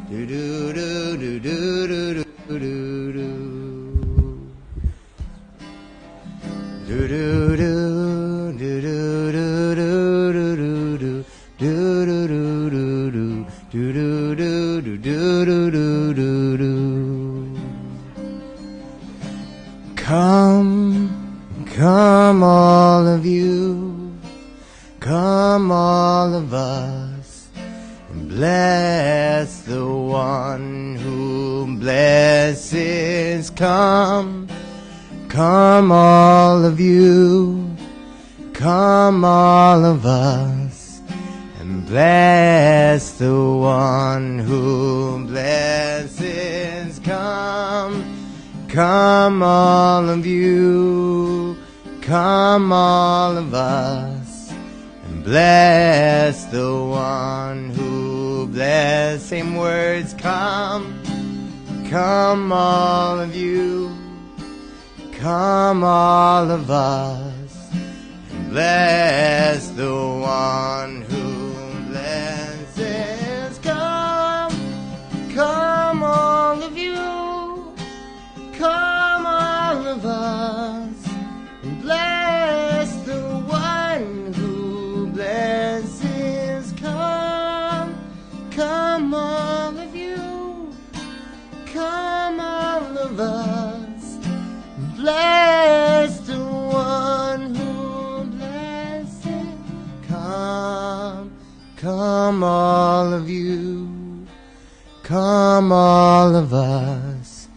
Do do do do do do do do do. Do do do do do do do do do do do do do do do do do. Come all of you, come all of us, and bless the one who blesses. Come all of you, come all of us, and bless the one who blesses. Come all of you, come all of us, and bless the one who blesses. Same words, come all of you, come all of us, and bless the one who blesses. Come all of you, come all of us, and bless the one who blesses. Come all of you, come all of us, and bless the one who blesses. Come all of you, come all of us,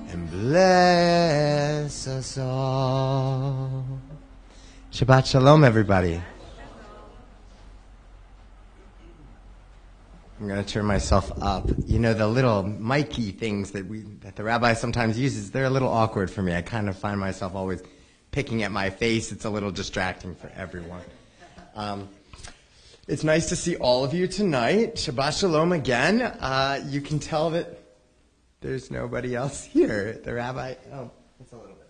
and bless us all. Shabbat Shalom, everybody. I'm going to turn myself up. You know, the little mic-y things that the rabbi sometimes uses, they're a little awkward for me. I kind of find myself always picking at my face. It's a little distracting for everyone. It's nice to see all of you tonight. Shabbat Shalom again. You can tell that there's nobody else here. The rabbi, it's a little bit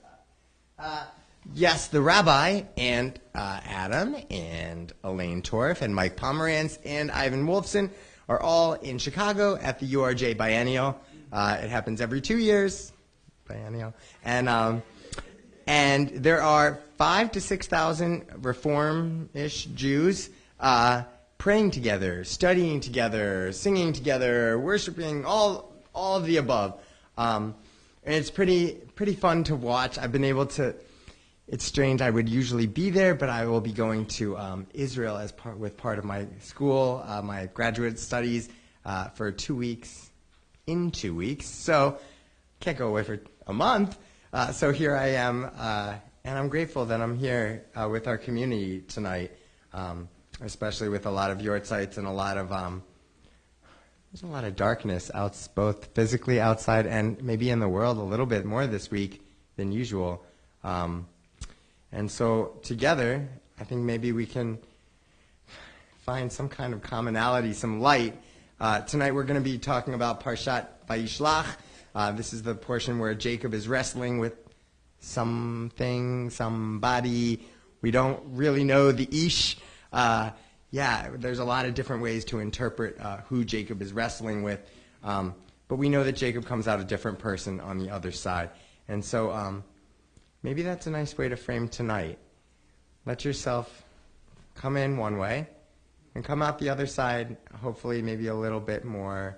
odd. Yes, the rabbi and Adam and Elaine Torf and Mike Pomerantz and Ivan Wolfson are all in Chicago at the URJ Biennial. It happens every 2 years, biennial. And there are 5,000 to 6,000 Reform-ish Jews praying together, studying together, singing together, worshiping, all of the above. And it's pretty fun to watch. I've been able to. It's strange. I would usually be there, but I will be going to Israel with part of my school, my graduate studies, for 2 weeks. In 2 weeks, so can't go away for a month. So here I am, and I'm grateful that I'm here with our community tonight, especially with a lot of yortzites and a lot of there's a lot of darkness both physically outside and maybe in the world a little bit more this week than usual. And so together, I think maybe we can find some kind of commonality, some light. Tonight we're going to be talking about Parshat Vayishlach. This is the portion where Jacob is wrestling with somebody. We don't really know the ish. There's a lot of different ways to interpret who Jacob is wrestling with. But we know that Jacob comes out a different person on the other side. And so maybe that's a nice way to frame tonight. Let yourself come in one way and come out the other side, hopefully maybe a little bit more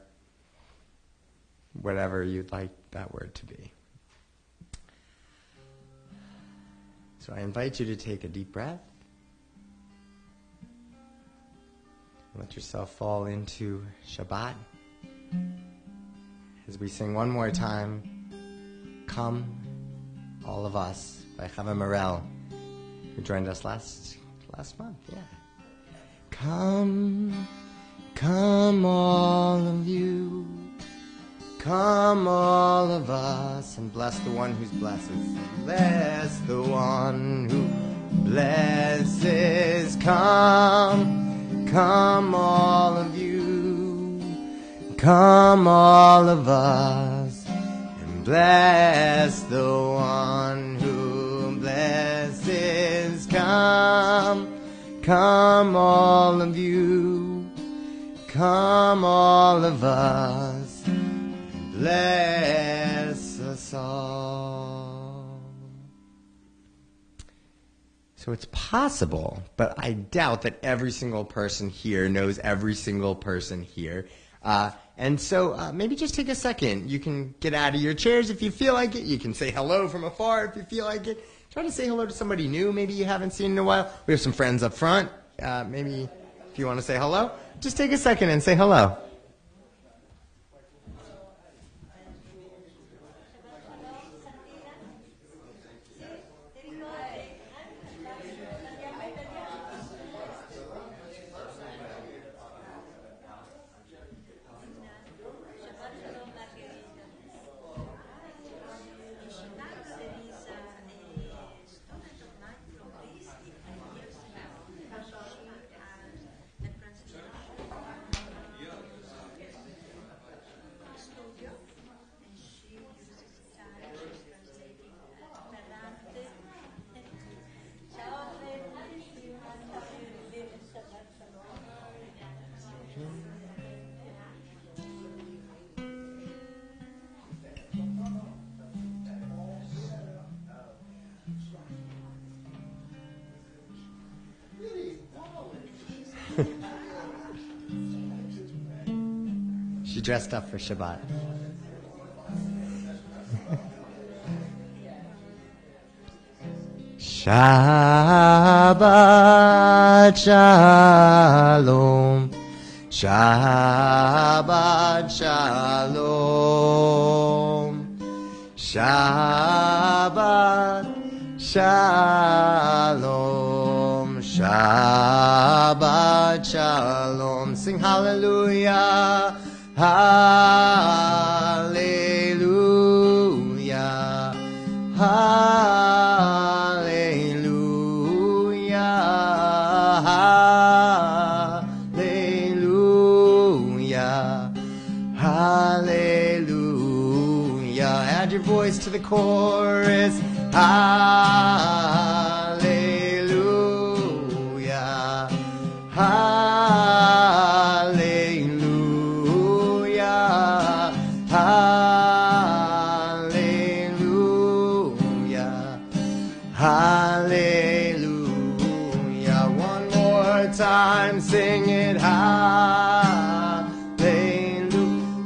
whatever you'd like that word to be. So I invite you to take a deep breath. Let yourself fall into Shabbat. As we sing one more time, Come, All of Us, by Chava Morel, who joined us last month. Yeah. Come all of you, come all of us, and bless the one who blesses. Bless the one who blesses. Come all of you, come all of us, and bless the one who blesses. Come all of you, come all of us, bless us all. So it's possible, but I doubt that every single person here knows every single person here. And so maybe just take a second. You can get out of your chairs if you feel like it. You can say hello from afar if you feel like it. Try to say hello to somebody new maybe you haven't seen in a while. We have some friends up front. Maybe if you want to say hello, just take a second and say hello. She dressed up for Shabbat. Shabbat Shalom. Shabbat Shalom. Shabbat Shalom. Shabbat Shalom. Sing hallelujah. Hallelujah. Hallelujah. Hallelujah. Hallelujah. Add your voice to the chorus. Hallelujah. Hallelujah. Hallelujah. Hallelujah. One more time, sing it. Hallelujah.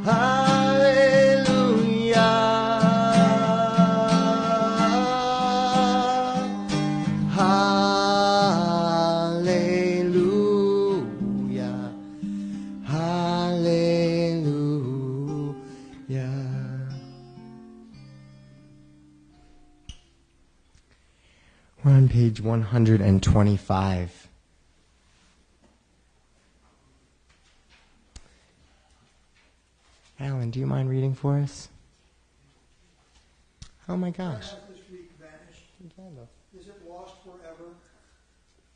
Hallelujah. Hallelujah. We're on page 125. Alan, do you mind reading for us? Oh my gosh. Has this week vanished? Is it lost forever?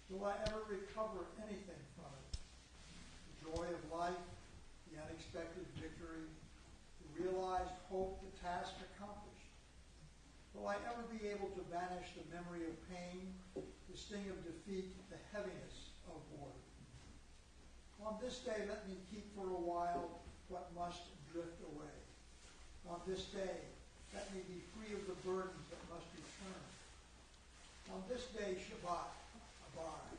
Will I ever recover anything from it? The joy of life, the unexpected victory, the realized hope, the task accomplished. Will I ever be able to banish the memory of pain, the sting of defeat, the heaviness of war? On this day, let me keep for a while what must drift away. On this day, let me be free of the burdens that must return. On this day, Shabbat, abide.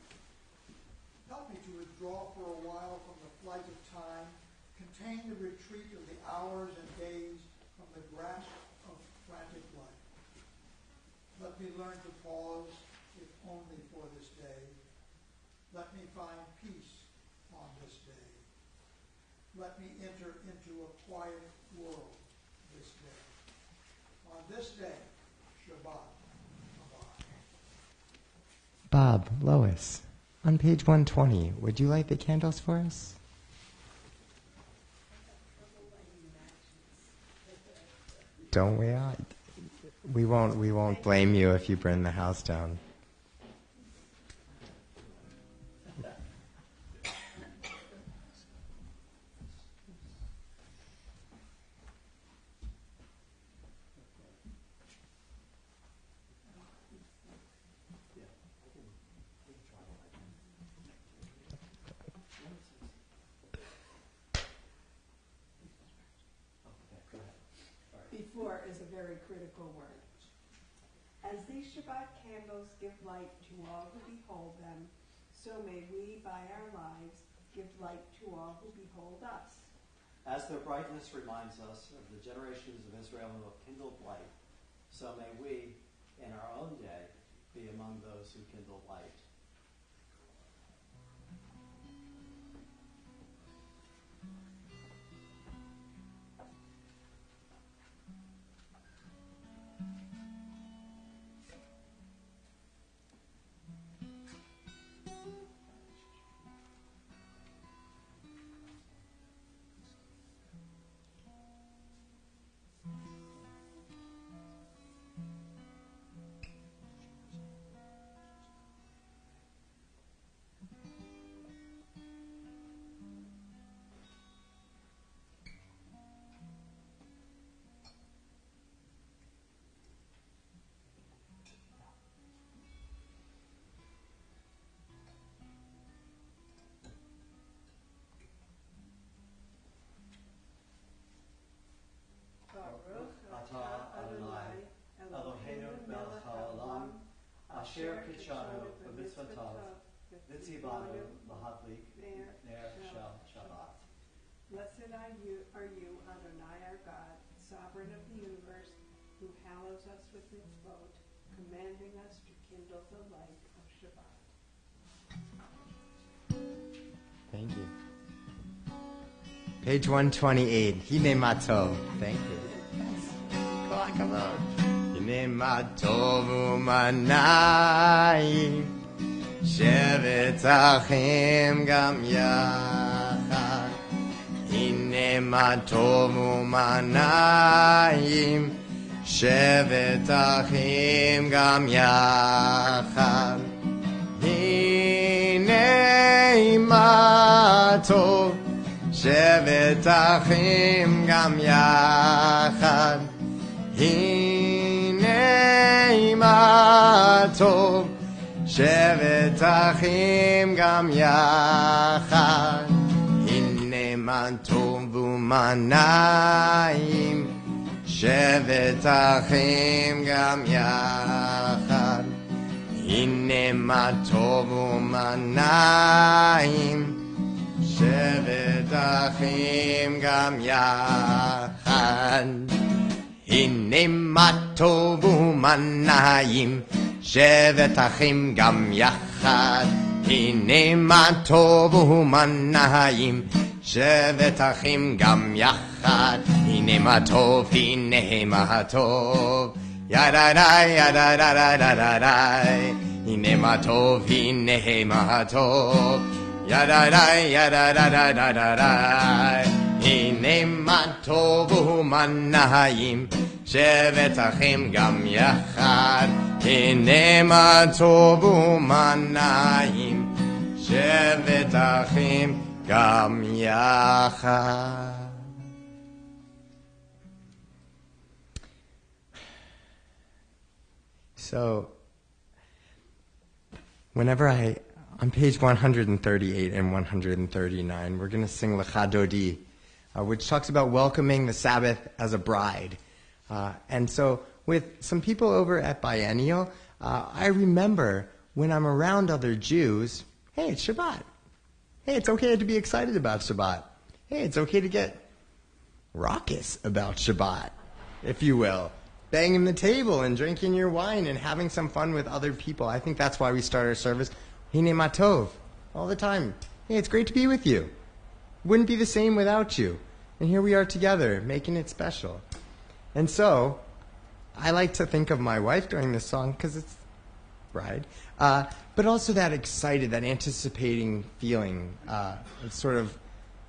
Help me to withdraw for a while from the flight of time, contain the retreat of the hours and days from the grasp of frantic life. Let me learn to pause, if only for this day. Let me find peace on this day. Let me enter into a quiet world this day. On this day, Shabbat, abide. Bob, Lois, on page 120, would you light the candles for us? Don't we? We won't blame you if you burn the house down. is a very critical word. As these Shabbat candles give light to all who behold them, so may we, by our lives, give light to all who behold us. As their brightness reminds us of the generations of Israel who have kindled light, so may we, in our own day, be among those who kindle light. Baruch Atah Adonai, Eloheinu melech haolam, asher kitshanu b'mitzvotav, v'tzivanu l'hadlik ner shel Shabbat. Blessed are you, Adonai our God, sovereign of the universe, who hallows us with mitzvot, commanding us to kindle the light of Shabbat. Thank you. Page 128. Hine matov. Thank you. Come on. Hine matov umanayim, shevet achim gam yachad. Hine matov umanayim, shevet achim gam yachad. Hine matov shevet achim gam yachad. Hine ma tov shevet achim gam yachad. Hine ma tov umanayim shevet achim gam yachad. Hine ma tov umanayim shevet achim gam yachad. Hine ma tov umanayim shevet achim gam yachad. Hine ma tov umanayim shevet achim gam yachad. Hine ma tov yadadai yadadadadadadai. Hine ma tov yadadai yadadadadadadai. Hine ma tov umanayim shevet achim gam yachad. Hine ma tov umanayim shevet achim gam yachad. So, whenever on page 138 and 139, we're going to sing Lecha Dodi, which talks about welcoming the Sabbath as a bride. And so with some people over at Biennial, I remember when I'm around other Jews, hey, it's Shabbat. Hey, it's okay to be excited about Shabbat. Hey, it's okay to get raucous about Shabbat, if you will. Banging the table and drinking your wine and having some fun with other people. I think that's why we start our service, Hine Matov, all the time. Hey, it's great to be with you. Wouldn't be the same without you. And here we are together, making it special. And so, I like to think of my wife during this song, because it's bride, but also that excited, that anticipating feeling. It's sort of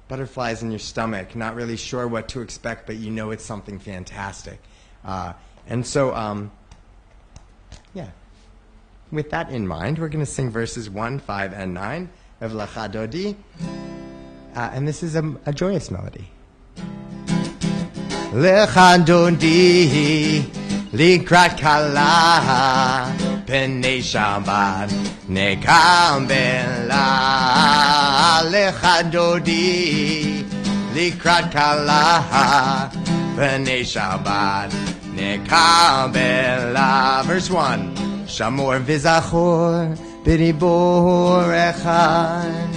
butterflies in your stomach, not really sure what to expect, but you know it's something fantastic. And so, with that in mind, we're going to sing verses 1, 5, and 9 of Lecha Dodi. And this is a joyous melody. Lecha Dodi, likrat kala, pnei Shabbat, nekam bela. Lecha Dodi, likrat kala, pnei Shabbat, nekabela. Verse 1. Shamor v'zachor b'dibur echad.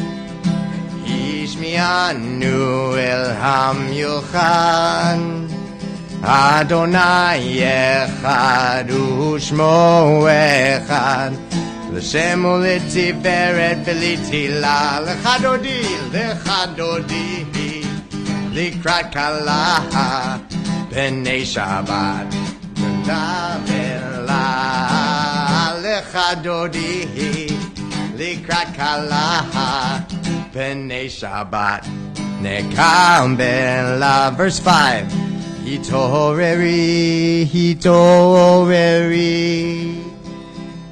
Ishmianu el hamyuchan. Adonai echad u'shmo echad. L'shem u'litiferet v'litila. Lechadodi likrat kala b'nei Shabbat. L'navela lechadodi likrat kala b'nei Shabbat. Nekambela. Verse 5. Hitoreri,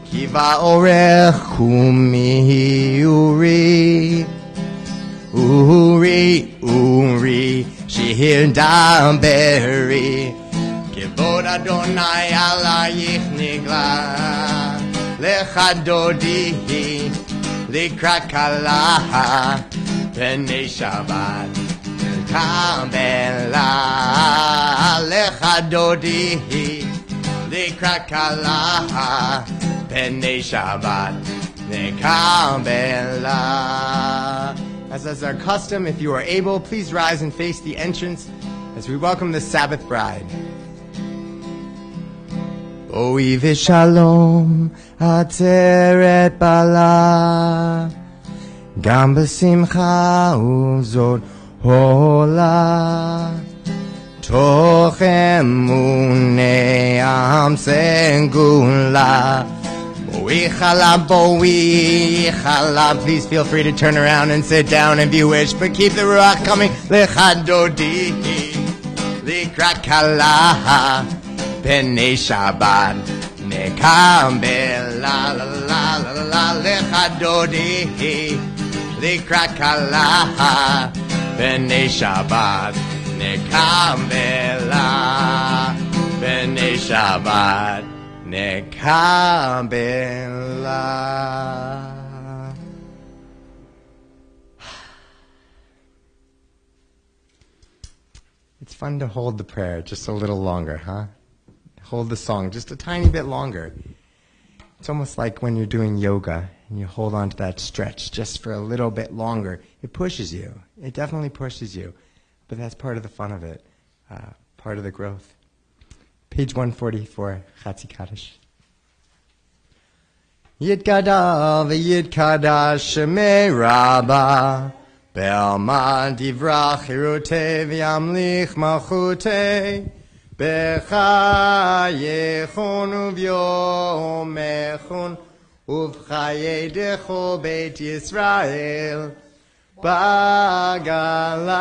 kiva orech kumi uri, shehir damberi, kivod Adonai alayich nigla, lechadodi, likrat kala, b'nei Shabbat. Kambela lechadodi likrat kala b'nei Shabbat. Kambela. As is our custom, if you are able, please rise and face the entrance as we welcome the Sabbath bride. Boi v'shalom ateret bala gam b'simcha uzod Hola, tochemune am sengula. Boi chala. Please feel free to turn around and sit down if you wish, but keep the ruach coming. Lechadodi, likrat kala, b'nei Shabbat. Nekambela, lechadodi, likrat kala b'nei Shabbat. Nekambela b'nei Shabbat. Nekambela. It's fun to hold the prayer just a little longer, huh? Hold the song just a tiny bit longer. It's almost like when you're doing yoga and you hold on to that stretch just for a little bit longer. It pushes you. It definitely pushes you. But that's part of the fun of it, part of the growth. Page 144, Chatzi Kaddish. Yitkada v'yitkada shemei rabba be'alma divrach hirutei v'yamlich malchutei b'chayechon uvyomechon uv'chayedecho beit Yisrael bagala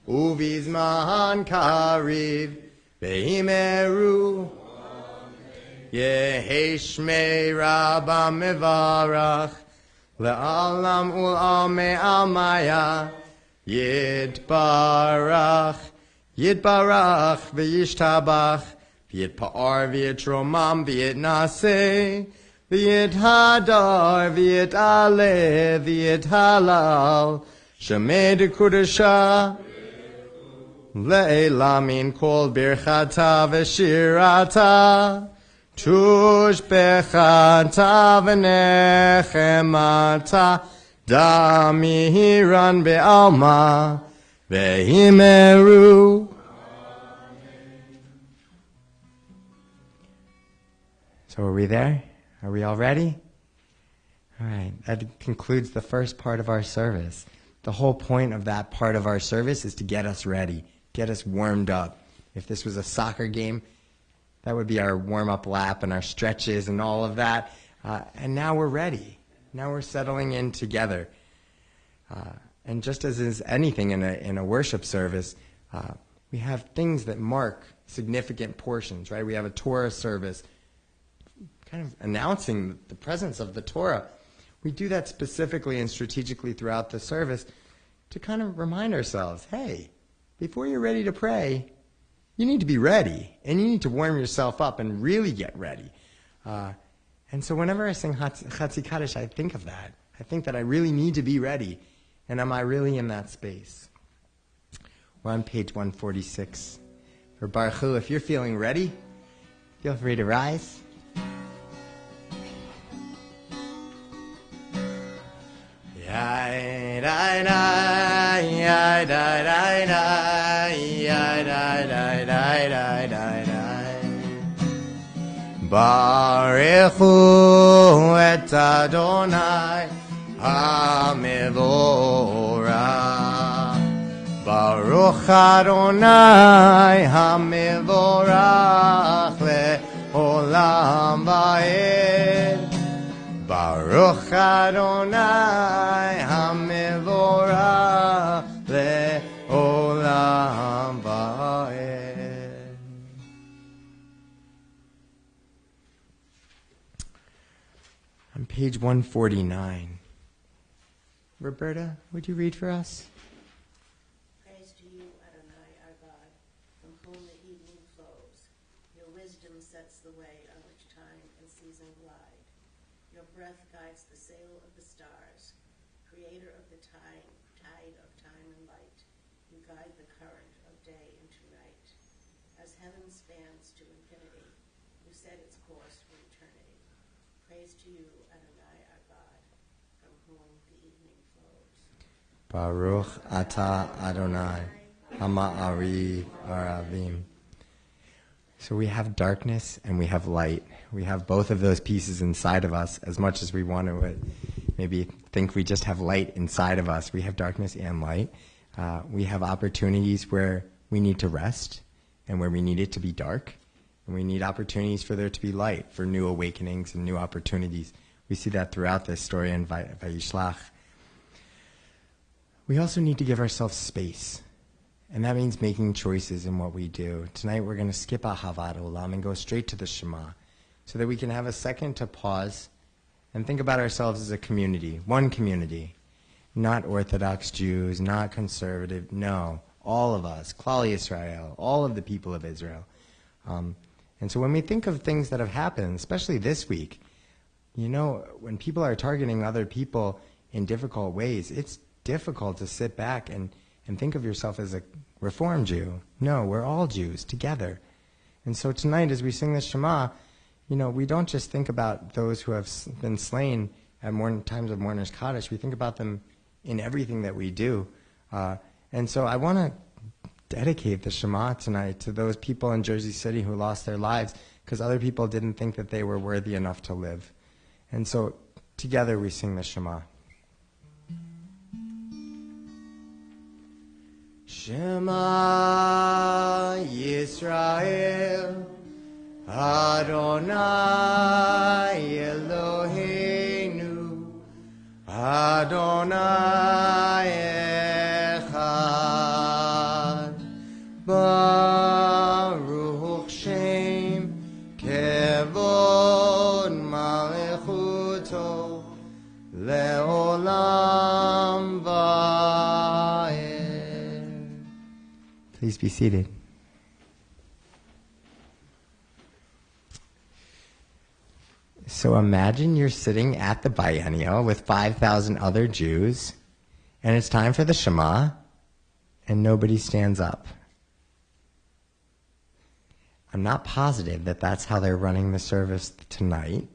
uvizman kariv ve'imeru yeheshmei rabba mevarach le'alam ul'amei almaya yitbarach v'yishtabach v'yitpa'ar v'yitromam v'yitnaseh v'yithadar v'yit'aleh v'yithalal shemei dekudasha le'elamin kol birchata v'shirata tush bechata v'nechemata damihiran be'alma ve'imeru. So are we there? Are we all ready? All right. That concludes the first part of our service. The whole point of that part of our service is to get us ready, get us warmed up. If this was a soccer game, that would be our warm-up lap and our stretches and all of that. And now we're ready. Now we're settling in together. And just as is anything in a worship service, we have things that mark significant portions, right? We have a Torah service, kind of announcing the presence of the Torah. We do that specifically and strategically throughout the service to kind of remind ourselves, hey, before you're ready to pray, you need to be ready, and you need to warm yourself up and really get ready. And so whenever I sing Chatzi Kaddish, I think of that. I think that I really need to be ready, and am I really in that space? We're on page 146. or Baruch Hu. If you're feeling ready, feel free to rise. Baruch Hu et Adonai HaMevorach. Baruch Adonai HaMevorach le'olam va'ed. Baruch Adonai HaMevorach le'olam va'ed. On page 149. Roberta, would you read for us? Praise to you, Adonai, our God, from whom the evening flows. Your wisdom sets the way on which time and season glide. Your breath guides the sail of the stars. Creator of the tide of time and light, you guide the current of day into night. As heaven spans to infinity, you set its course for eternity. Praise to you, Adonai, our God, from whom the evening flows. Baruch Ata Adonai Hama'ari Aravim. So we have darkness and we have light. We have both of those pieces inside of us as much as we want to maybe think we just have light inside of us. We have darkness and light. We have opportunities where we need to rest and where we need it to be dark. And we need opportunities for there to be light, for new awakenings and new opportunities. We see that throughout this story in Vayishlach. We also need to give ourselves space. And that means making choices in what we do. Tonight we're going to skip Ahavat Olam and go straight to the Shema, so that we can have a second to pause and think about ourselves as a community, one community. Not Orthodox Jews, not conservative, no. All of us, Klal Yisrael, all of the people of Israel. And so when we think of things that have happened, especially this week, you know, when people are targeting other people in difficult ways, it's difficult to sit back and think of yourself as a Reform Jew. No, we're all Jews together. And so tonight as we sing the Shema, you know, we don't just think about those who have been slain at times of Mourner's Kaddish. We think about them in everything that we do. And so I want to dedicate the Shema tonight to those people in Jersey City who lost their lives because other people didn't think that they were worthy enough to live. And so together we sing the Shema. Shema Yisrael Adonai Eloheinu Adonai Echad Baruch Shem Kevod Malechuto Leolam Va'ed. Please be seated. So imagine you're sitting at the biennial with 5,000 other Jews, and it's time for the Shema, and nobody stands up. I'm not positive that that's how they're running the service tonight,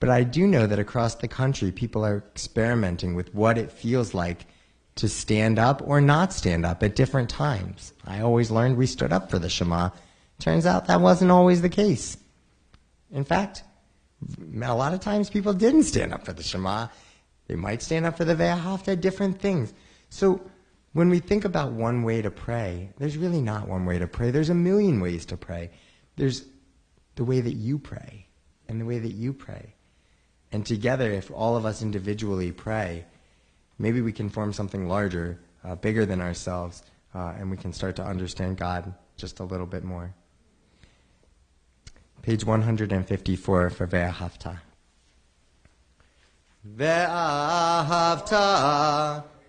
but I do know that across the country, people are experimenting with what it feels like to stand up or not stand up at different times. I always learned we stood up for the Shema. Turns out that wasn't always the case. In fact, a lot of times people didn't stand up for the Shema. They might stand up for the Ve'ahavta, different things. So when we think about one way to pray, there's really not one way to pray. There's a million ways to pray. There's the way that you pray and the way that you pray. And together, if all of us individually pray, maybe we can form something larger, bigger than ourselves, and we can start to understand God just a little bit more. Page 154 for Ve'ahavta. Ve'ahavta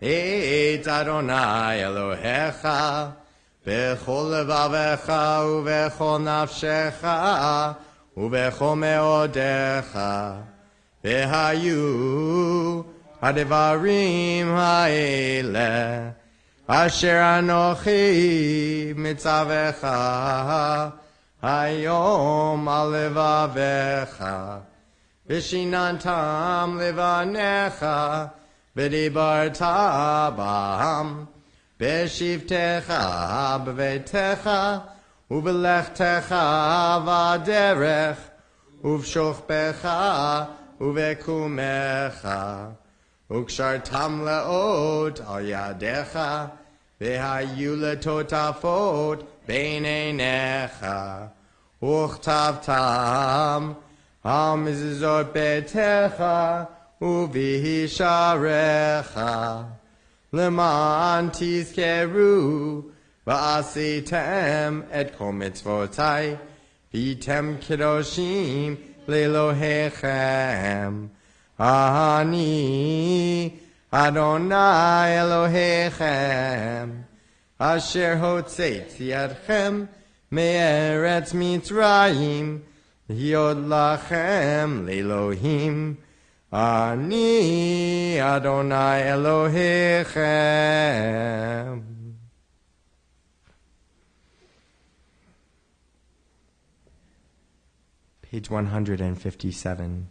et Adonai Elohecha b'chol levavecha u'b'chol nafshecha u'b'chol me'odecha v'hayu ha'devarim ha'eleh Asher anochi mitzavecha hayom al levavecha v'shinantam levanecha v'dibarta bam b'shivtecha b'vetecha u'v'lechtecha v'aderech u'v'shochbecha u'v'kumecha u'kshartam le'ot al yadecha v'hayu letotafot b'neinecha u'chtavtam al mizuzot betecha u'v'hisharecha leman tizkeru v'asitem et kol mitzvotai v'yitem kedoshim le'elohechem Ani Adonai Elohechem Asher hotzetzi yadchem me'eretz Mitzrayim Yod lachem le'Elohim Ani Adonai Elohechem. Page 157.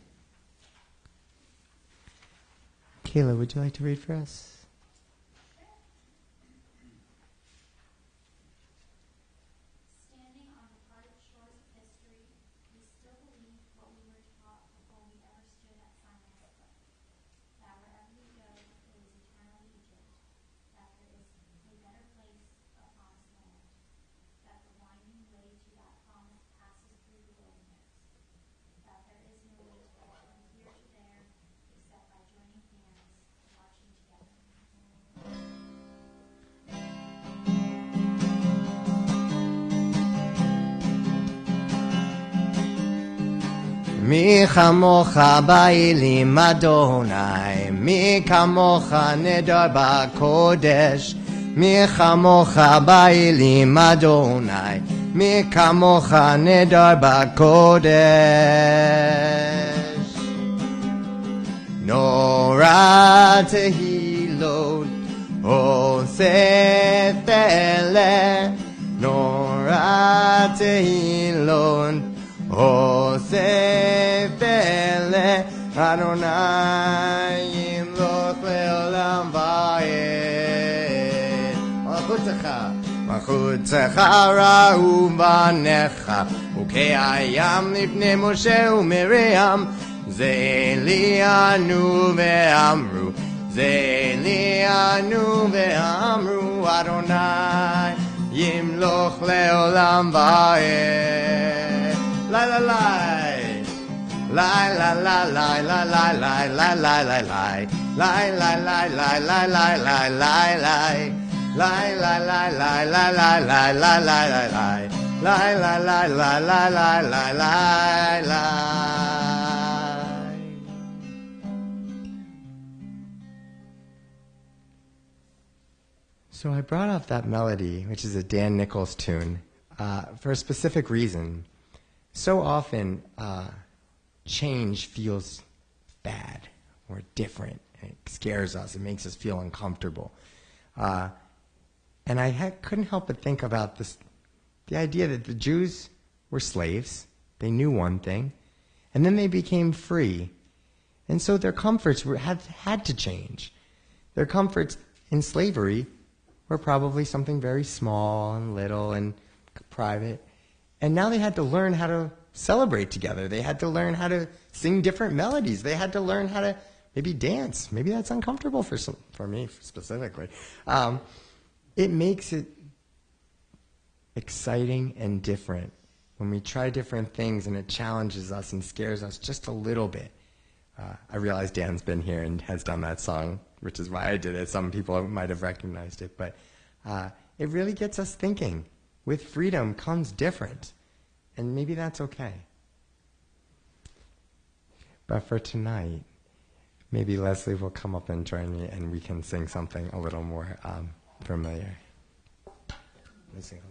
Kayla, would you like to read for us? Standing on the parted shores of history, we still believe what we were taught before we ever stood at Sinai's foot. That wherever we go, it is eternal Egypt. That there is a better place, a promised land. That the winding way to that promise passes through the wilderness. That there is no way to get from here to there except by joining hands, marching together. Mi chamocha ba'ilim Adonai, mi kamocha nedar ba'kodesh, mi chamocha ba'ilim Adonai, mi kamocha nedar ba'kodesh. Nora tehilot, osef ele, Nora tehilot, Osef ele Adonai yimloch leolam va'ed Malchutzecha ra'u banecha Uke'ayam lifnei Moshe u'Miriam Ze'lianu ve'amru Ze'lianu ve'amru Adonai yimloch leolam va'ed La la la, la la la la la la la la la la la, la la la la la la la la la, la la la la la la la la la la, la la la la la la la la. So I brought up that melody, which is a Dan Nichols tune, for a specific reason. So often, change feels bad or different. It scares us. It makes us feel uncomfortable. And I couldn't help but think about the idea that the Jews were slaves. They knew one thing. And then they became free. And so their comforts had to change. Their comforts in slavery were probably something very small and little and private. And now they had to learn how to celebrate together. They had to learn how to sing different melodies. They had to learn how to maybe dance. Maybe that's uncomfortable for me specifically. It makes it exciting and different when we try different things and it challenges us and scares us just a little bit. I realize Dan's been here and has done that song, which is why I did it. Some people might have recognized it. But it really gets us thinking. With freedom comes different. And maybe that's okay. But for tonight, maybe Leslie will come up and join me and we can sing something a little more familiar. Let's sing okay.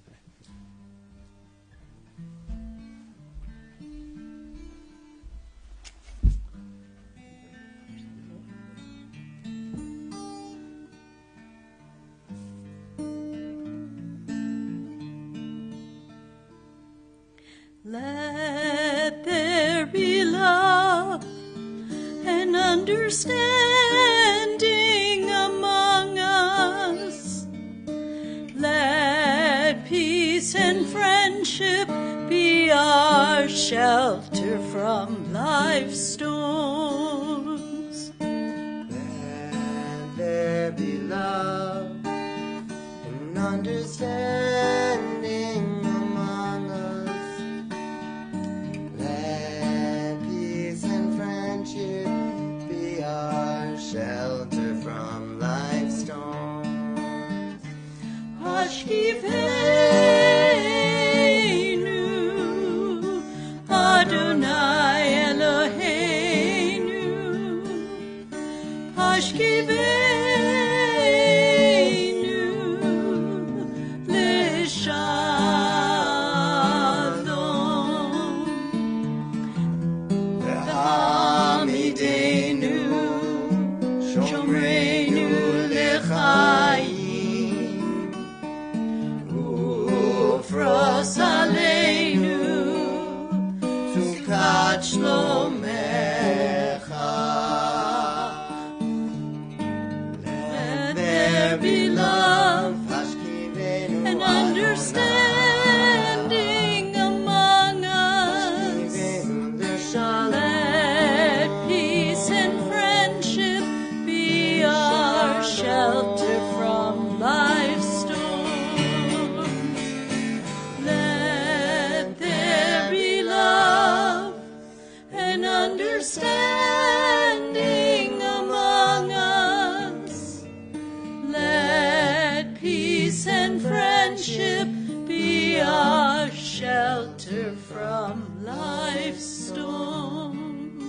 Let there be love and understanding among us. Let peace and friendship be our shelter from life's storms. Let there be love and understanding among us. Let peace and friendship be our shelter from life's storms. Hashkifeinu, Adonai Eloheinu, Hashkifeinu, L'Shalom, V'hamidenu, Shomreinu L'chaim, Ufros Aleinu, Sukat Shlomecha. Let there be love and understanding among us. Let peace and friendship be our shelter from life's storms. Let there be love and understanding among us. Let peace and friendship be our shelter from life's storms.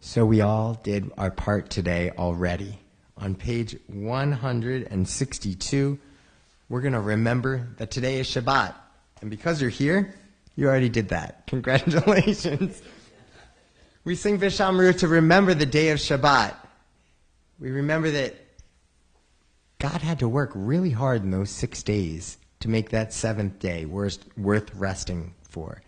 So we all did our part today already. On page 162, we're going to remember that today is Shabbat. And because you're here, you already did that. Congratulations. We sing Vishamru to remember the day of Shabbat. We remember that God had to work really hard in those 6 days to make that seventh day worth resting for.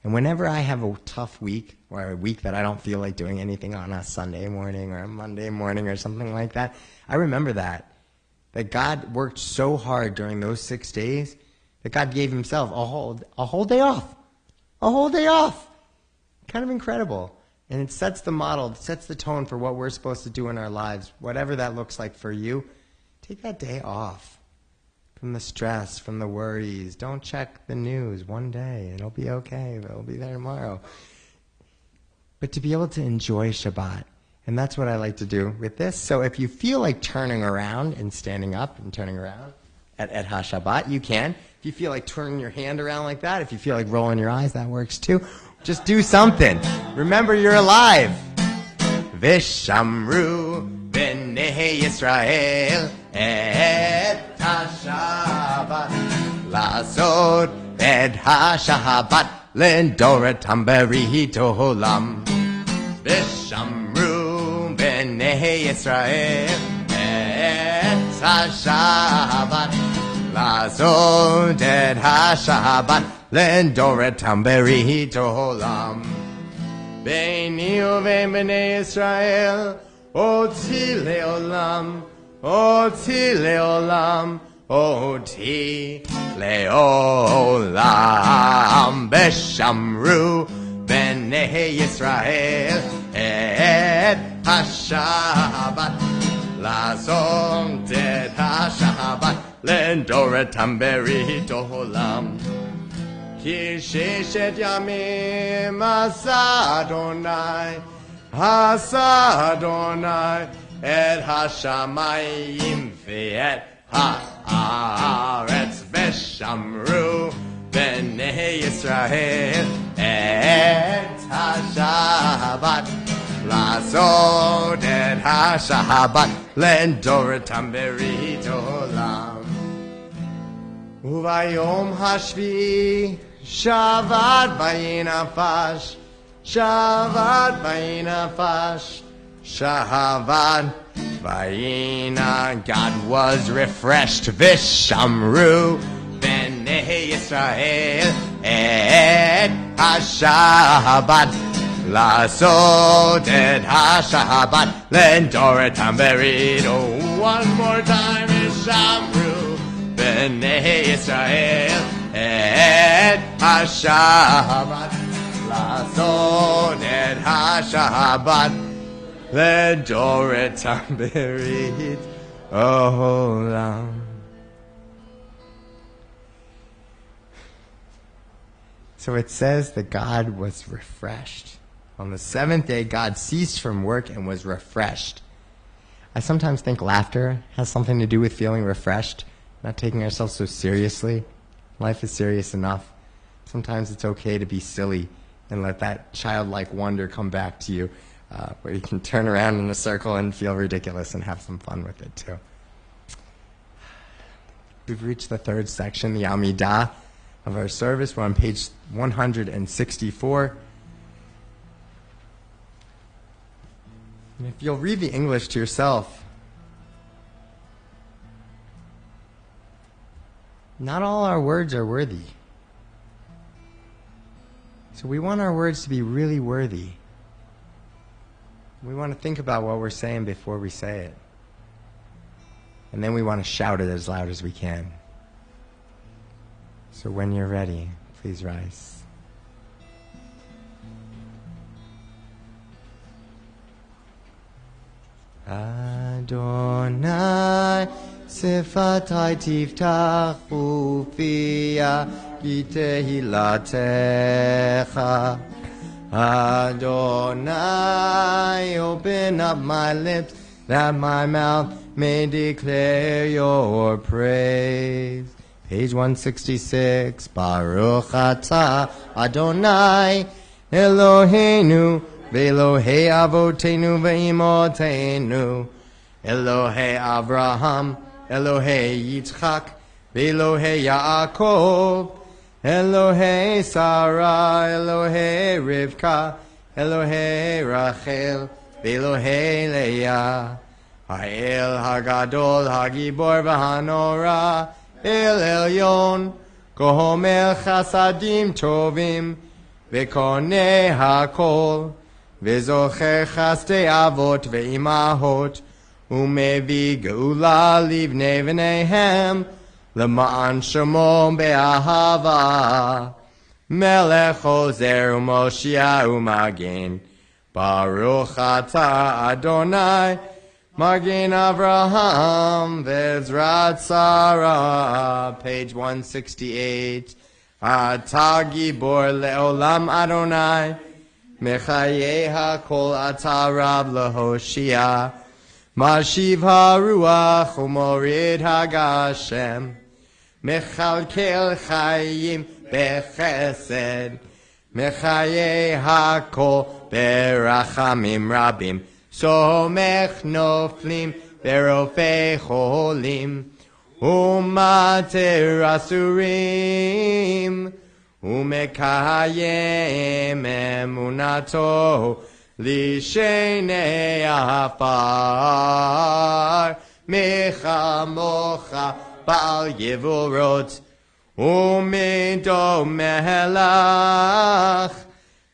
And whenever I have a tough week, or a week that I don't feel like doing anything on a Sunday morning or a Monday morning or something like that, I remember that God worked so hard during those 6 days that God gave himself a whole day off. A whole day off. Kind of incredible. And it sets the model, it sets the tone for what we're supposed to do in our lives. Whatever that looks like for you, take that day off. From the stress, from the worries. Don't check the news one day. It'll be okay. It'll be there tomorrow. But to be able to enjoy Shabbat. And that's what I like to do with this. So if you feel like turning around and standing up and turning around at HaShabbat, you can. If you feel like turning your hand around like that, if you feel like rolling your eyes, that works too. Just do something. Remember, you're alive. Vishamru b'nei Yisrael et HaShabbat Lasod et HaShabbat Lendoratam berihit olam Vishamru b'nei Yisrael et HaShabbat Lasod et HaShabbat Lendoratam berihit olam Beini uvein b'nei Yisrael Oti leolam Oti leolam, Oti leolam, Beshamru b'nei Yisrael et HaShabbat, Lazon et HaShabbat, Lendoratam berihit olam. Ki sheshet yamim asa Adonai, et hashamayim ve'et haaretz veshamru b'nei Yisrael et hashabat lazod et hashabat lendoratam berihit olam uvayom hashvi shavat vayinafash Shabbat vayina fash. Shabbat vayina. God was refreshed. Vishamru b'nei Yisrael et HaShabbat. Lasot et HaShabbat. Lendoretam berid. Oh, one more time. Vishamru b'nei Yisrael et HaShabbat. Lasot et HaShabbat. Lendoretam berid. Olam. So it says that God was refreshed. On the seventh day, God ceased from work and was refreshed. I sometimes think laughter has something to do with feeling refreshed, not taking ourselves so seriously. Life is serious enough. Sometimes it's okay to be silly and let that childlike wonder come back to you, where you can turn around in a circle and feel ridiculous and have some fun with it too. We've reached the third section, the Amidah of our service. We're on page 164. And if you'll read the English to yourself, not all our words are worthy. So we want our words to be really worthy. We want to think about what we're saying before we say it. And then we want to shout it as loud as we can. So when you're ready, please rise. Adonai sifatai tiftach ufia bitehilatecha. Adonai, open up my lips that my mouth may declare your praise. Page 166. Baruch atah Adonai Eloheinu Ve'Elohei Avotenu Ve'imotenu Elohei Avraham Elohei Yitzchak Ve'Elohei Yaakov Elohei Sarah Elohei Rivka Elohei Rachel Ve'Elohei Leah Ha'el Hagadol Hagibor V'Hanora El Elyon Kohomer Chasadim Tovim V'Konei HaKol V'Zocher Chastei Avot Ve'imahot Umevi Geula Livnei V'neihem L'ma'an Shemo Be'ahava Melech Ozer U'Moshia U'Magen Baruch Atah Adonai Magen Avraham Vezrat Sarah. Page 168. Atah Gibor Le'olam Adonai Mechaye HaKol Atah Rab Lehoshia Mashiv HaRuach Umorid HaGashem Mechalkel Chayim Bechesed Mechaye HaKol Berachamim Rabim Somech noflim berofei cholim umater asurim umekayem emunato lishenei afar mechamocha bal yevurot umido melach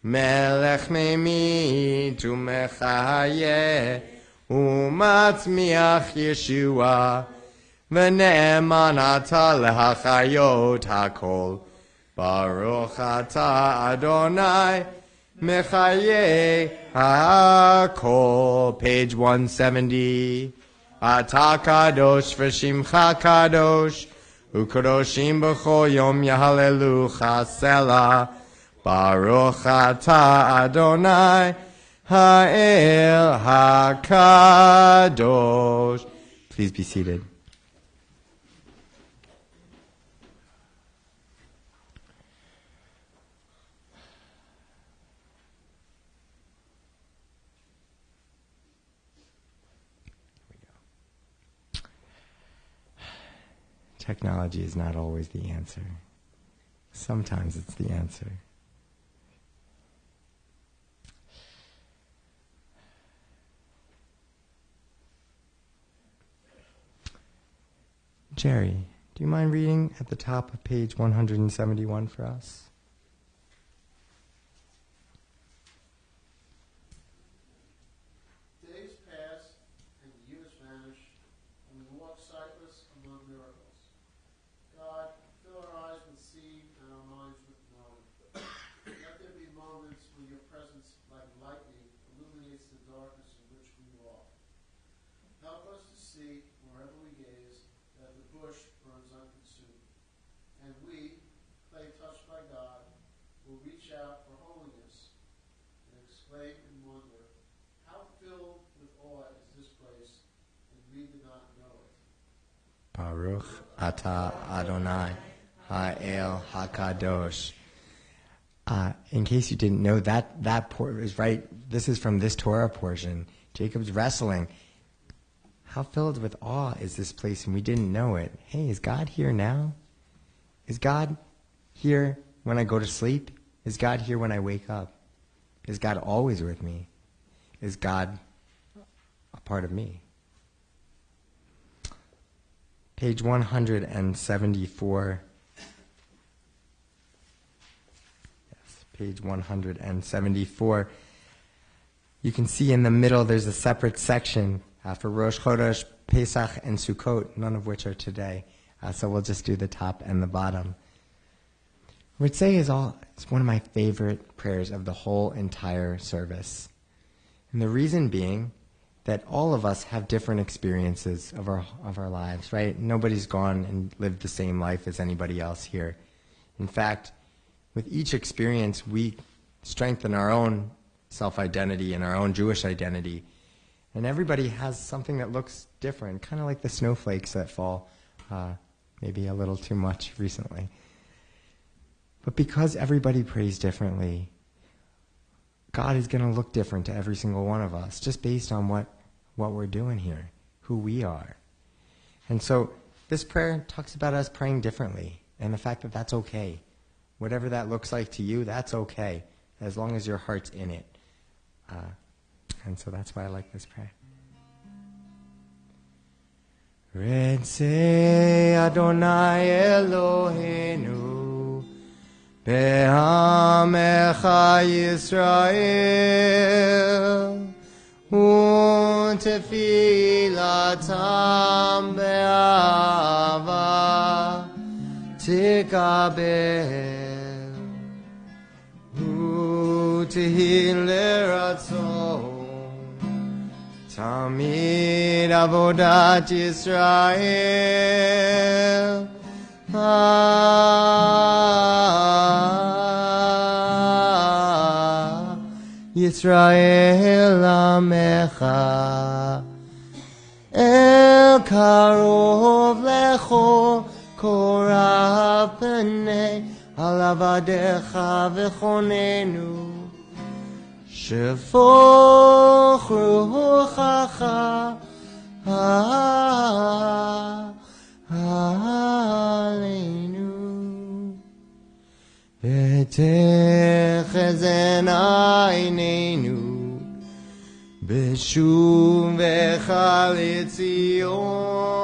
Melech memit u'mechayeh u'matzmiach Yeshua v'ne'eman atah lehachayot hakol Baruch atah Adonai mechayeh hakol. Page 170. Atah kadosh v'shimcha kadosh u'kadoshim b'chol yom yahallelucha selah Baruch atah Adonai Ha'el HaKadosh. Please be seated. Technology is not always the answer. Sometimes it's the answer. Jerry, do you mind reading at the top of page 171 for us? Days pass and years vanish, and we walk sightless among miracles. God, fill our eyes with seeing and our minds with knowing. Let there be moments when your presence, like lightning, illuminates the darkness in which we walk. Help us to see, wherever we gaze, that the bush burns unconsumed. And we, clay touched by God, will reach out for holiness and exclaim in wonder, how filled with awe is this place, and we did not know it. Baruch Ata Adonai Ha'el HaKadosh. In case you didn't know, that is right. This is from this Torah portion. Jacob's wrestling. How filled with awe is this place, and we didn't know it. Hey, is God here now? Is God here when I go to sleep? Is God here when I wake up? Is God always with me? Is God a part of me? Page 174. Yes, page 174. You can see in the middle there's a separate section for Rosh Chodesh, Pesach, and Sukkot, none of which are today. So we'll just do the top and the bottom. Ritzei is one of my favorite prayers of the whole entire service. And the reason being that all of us have different experiences of our lives, right? Nobody's gone and lived the same life as anybody else here. In fact, with each experience, we strengthen our own self-identity and our own Jewish identity. And everybody has something that looks different, kind of like the snowflakes that fall maybe a little too much recently. But because everybody prays differently, God is going to look different to every single one of us, just based on what we're doing here, who we are. And so this prayer talks about us praying differently, and the fact that that's okay. Whatever that looks like to you, that's okay, as long as your heart's in it. And so that's why I like this prayer. Ritzei Adonai Eloheinu Be'amecha Yisrael U'tefilatam be'ava Tikabel U'tehil leratzon Tamid Avodat Yisrael Yisrael Amecha El Karov Lecho Korav Pnei Alavadecha V'chonenu Shefach Ruchacha Aleinu V'techezen Einenu B'shuvecha L'Tzion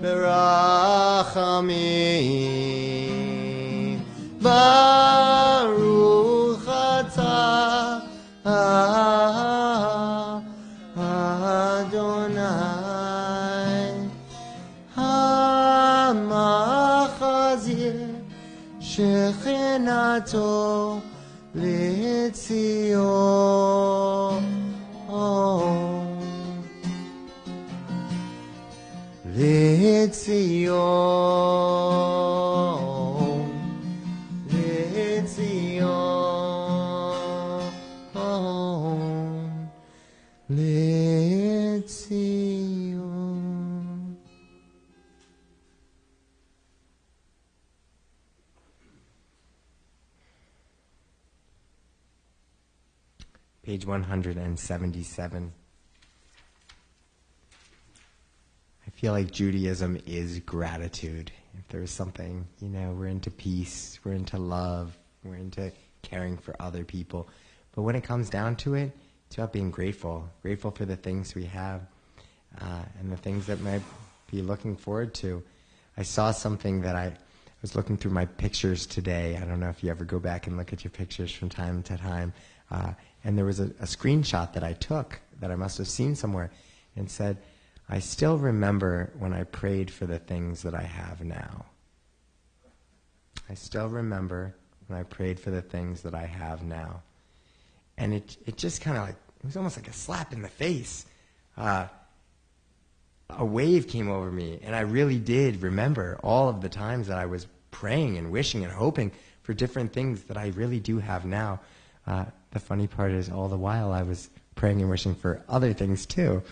Berachamim Baruch Atah Adonai HaMachazir Shechinato L'Tzion L'Tzion, L'Tzion, L'Tzion. Page 177. I feel like Judaism is gratitude. If there's something, we're into peace, we're into love, we're into caring for other people. But when it comes down to it, it's about being grateful for the things we have, and the things that might be looking forward to. I saw something that I was looking through my pictures today. I don't know if you ever go back and look at your pictures from time to time. And there was a screenshot that I took that I must have seen somewhere, and said, I still remember when I prayed for the things that I have now. I still remember when I prayed for the things that I have now. And it just kind of like, it was almost like a slap in the face. A wave came over me, and I really did remember all of the times that I was praying and wishing and hoping for different things that I really do have now. The funny part is, all the while I was praying and wishing for other things too.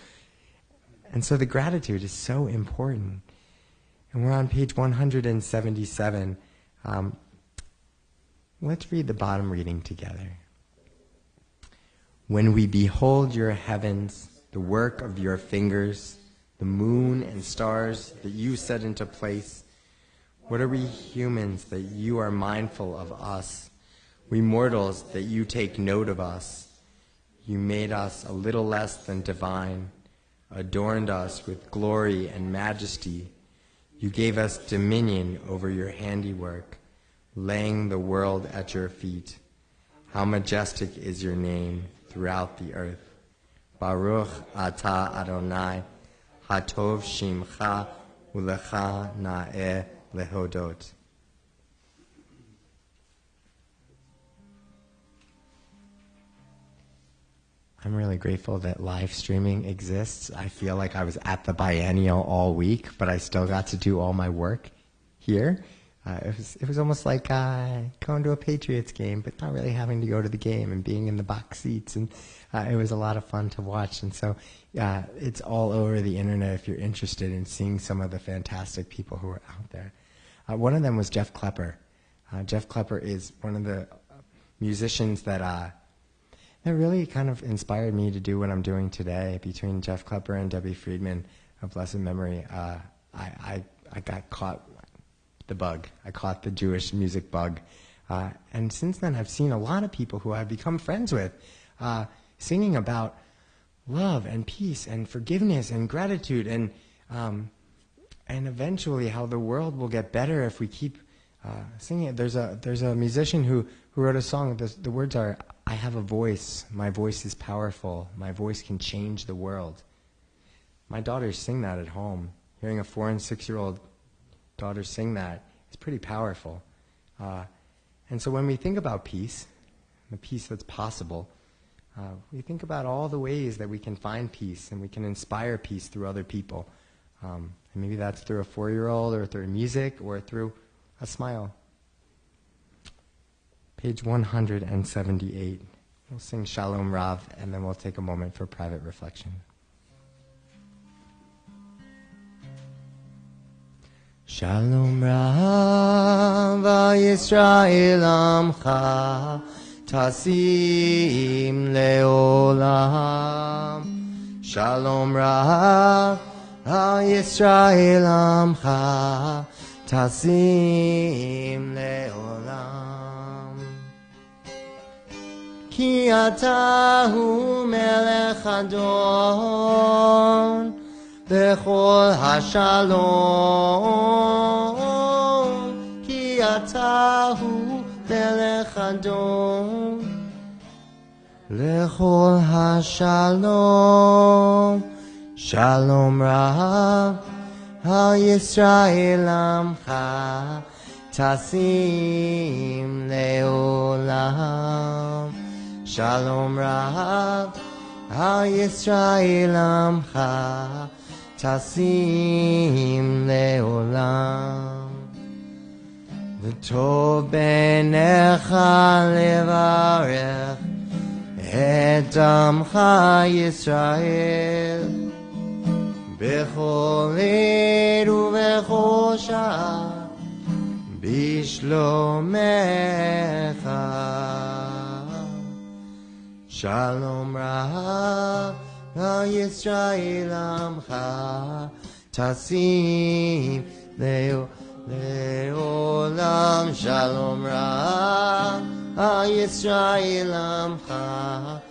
And so the gratitude is so important. And we're on page 177. Let's read the bottom reading together. When we behold your heavens, the work of your fingers, the moon and stars that you set into place, what are we humans that you are mindful of us? We mortals that you take note of us. You made us a little less than divine, adorned us with glory and majesty. You gave us dominion over your handiwork, laying the world at your feet. How majestic is your name throughout the earth. Baruch atah Adonai, hatov shimcha ulecha na'eh lehodot. I'm really grateful that live streaming exists. I feel like I was at the biennial all week, but I still got to do all my work here. It was almost like going to a Patriots game, but not really having to go to the game and being in the box seats. And it was a lot of fun to watch. And so it's all over the internet if you're interested in seeing some of the fantastic people who are out there. One of them was Jeff Klepper. Jeff Klepper is one of the musicians that really kind of inspired me to do what I'm doing today. Between Jeff Klepper and Debbie Friedman of blessed memory, I got caught the bug. I caught the Jewish music bug. And since then, I've seen a lot of people who I've become friends with singing about love and peace and forgiveness and gratitude and eventually how the world will get better if we keep singing it. There's a musician who wrote a song. The words are, I have a voice. My voice is powerful. My voice can change the world. My daughters sing that at home. Hearing a 4- and 6-year-old daughter sing that is pretty powerful. And so when we think about peace, the peace that's possible, we think about all the ways that we can find peace and we can inspire peace through other people. And maybe that's through a 4-year-old or through music or through a smile. Page 178. We'll sing Shalom Rav, and then we'll take a moment for private reflection. Shalom Rav Yisrael Amcha Tasim Leolam. Shalom Rav Yisrael Amcha Tasim Leolam. Ki atahu melech adon Bechol hashalom, ki atahu melech adon. Lechol hashalom, shalom rav, al Yisrael amcha, tasim leolam. Shalom rav, al Yisrael amcha, tasim leolam. V'tov b'necha levarech et amcha Yisrael b'chol ed u'b'chol shah b'shlomecha. Shalom rav al Yisrael amcha tasim leolam. Shalom rav Yisrael Amcha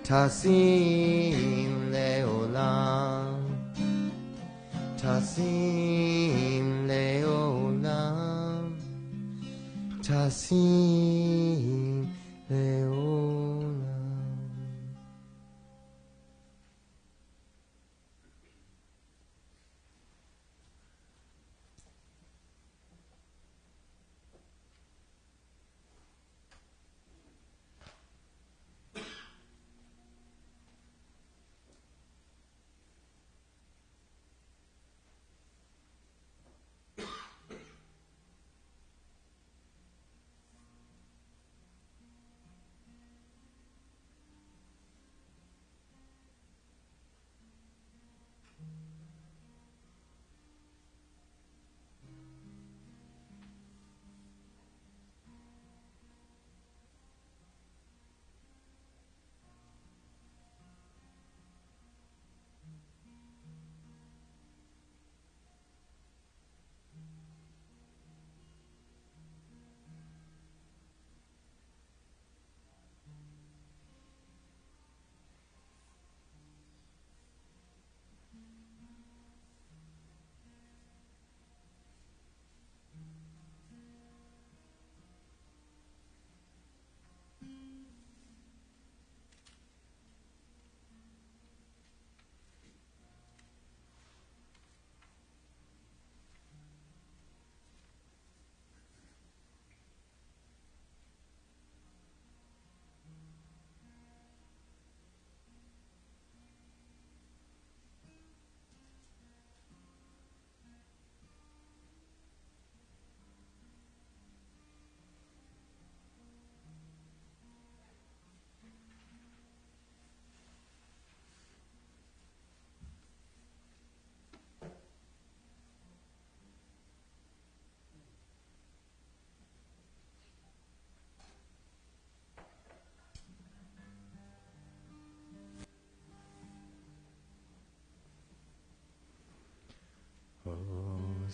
Tasim Leolam Tasim Leolam Tasim Leolam.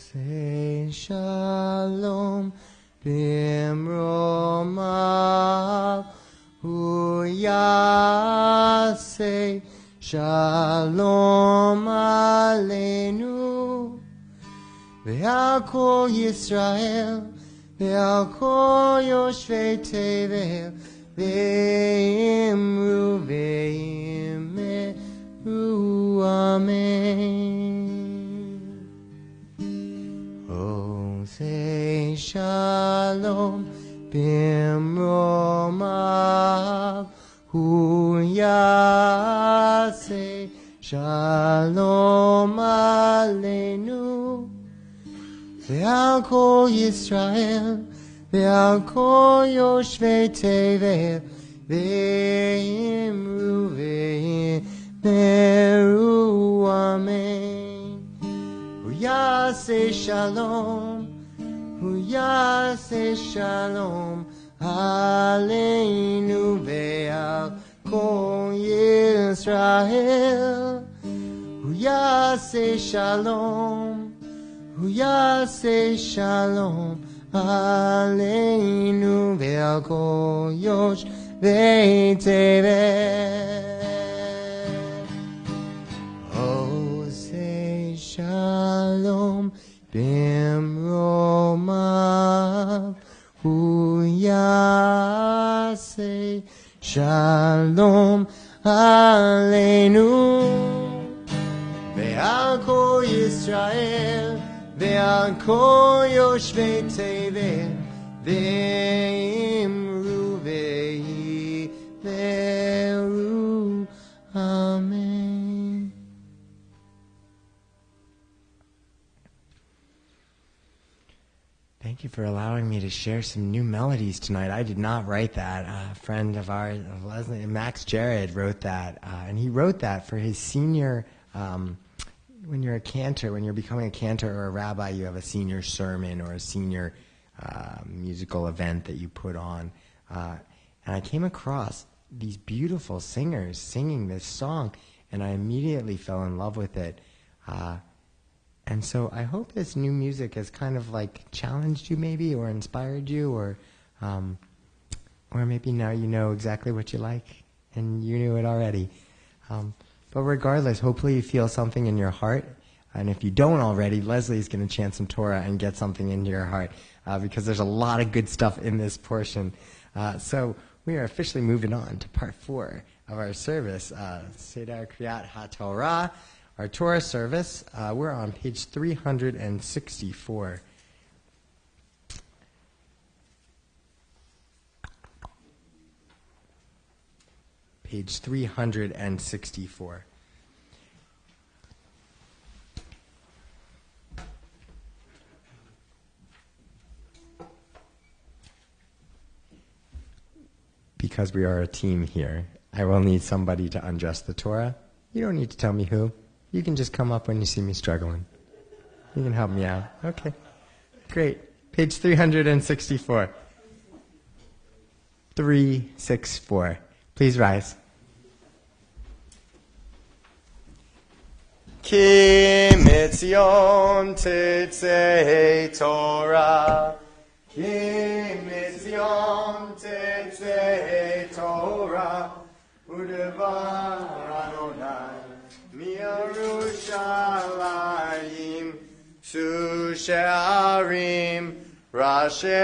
Say shalom bimromav hu yaseh shalom aleinu ve'al kol Yisrael ve'al kol yoshvei tevel ve'imru ve'imeru amen. Say shalom bimromav hu yaseh shalom aleinu ve'al kol Yisrael ve'al kol yoshvei tevel ve'imru ve'imeru amen. Hu yaseh shalom Hu yaseh shalom aleinu ve'al kol Yisrael. Hu yaseh shalom, Hu yaseh shalom aleinu ve'al kol yoshvei tevel. Oh, say shalom bimromav hu yaseh shalom aleinu ve'al kol Yisrael ve'al kol yoshvei tevel ve'imru ve'imeru amen. Thank you for allowing me to share some new melodies tonight. I did not write that. A friend of ours, Leslie, Max Jared, wrote that. And he wrote that for his senior, when you're a cantor, when you're becoming a cantor or a rabbi, you have a senior sermon or a senior musical event that you put on. And I came across these beautiful singers singing this song, and I immediately fell in love with it. And so I hope this new music has kind of like challenged you maybe or inspired you or Or maybe now you know exactly what you like, and you knew it already. But regardless, hopefully you feel something in your heart. And if you don't already, Leslie's going to chant some Torah and get something into your heart, because there's a lot of good stuff in this portion. So we are officially moving on to part 4 of our service, Seder Kriyat HaTorah, our Torah service. We're on page 364. Page 364. Because we are a team here, I will need somebody to undress the Torah. You don't need to tell me who. You can just come up when you see me struggling. You can help me out. Okay. Great. Page 364. 364. Please rise. Ki mitzion tetzei Torah. Ki mitzion tetzei Torah. Udevar Adonai miYerushalayim su she'arim rashechem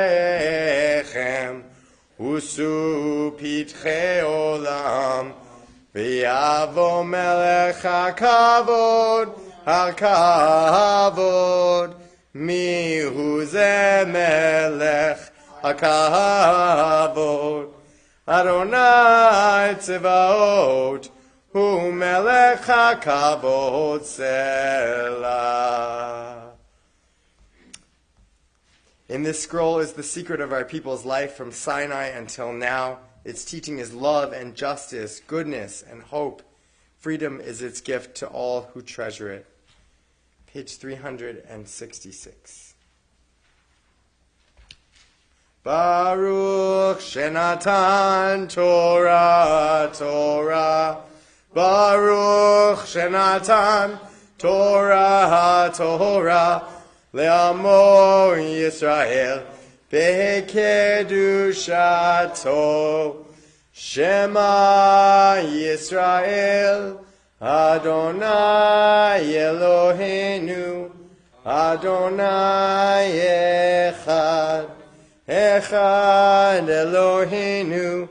usu pitchei olam v'yavo melech hakavod hakavod mihu ze melech hakavod Adonai Tzevaot Hu Melech HaKavod Selah. In this scroll is the secret of our people's life from Sinai until now. Its teaching is love and justice, goodness and hope. Freedom is its gift to all who treasure it. Page 366. Baruch Shenatan Torah Torah. Baruch Shenatan Torah Torah. Le'amo Yisrael Bekedushato. Shema Yisrael Adonai Eloheinu Adonai Echad. Echad Eloheinu,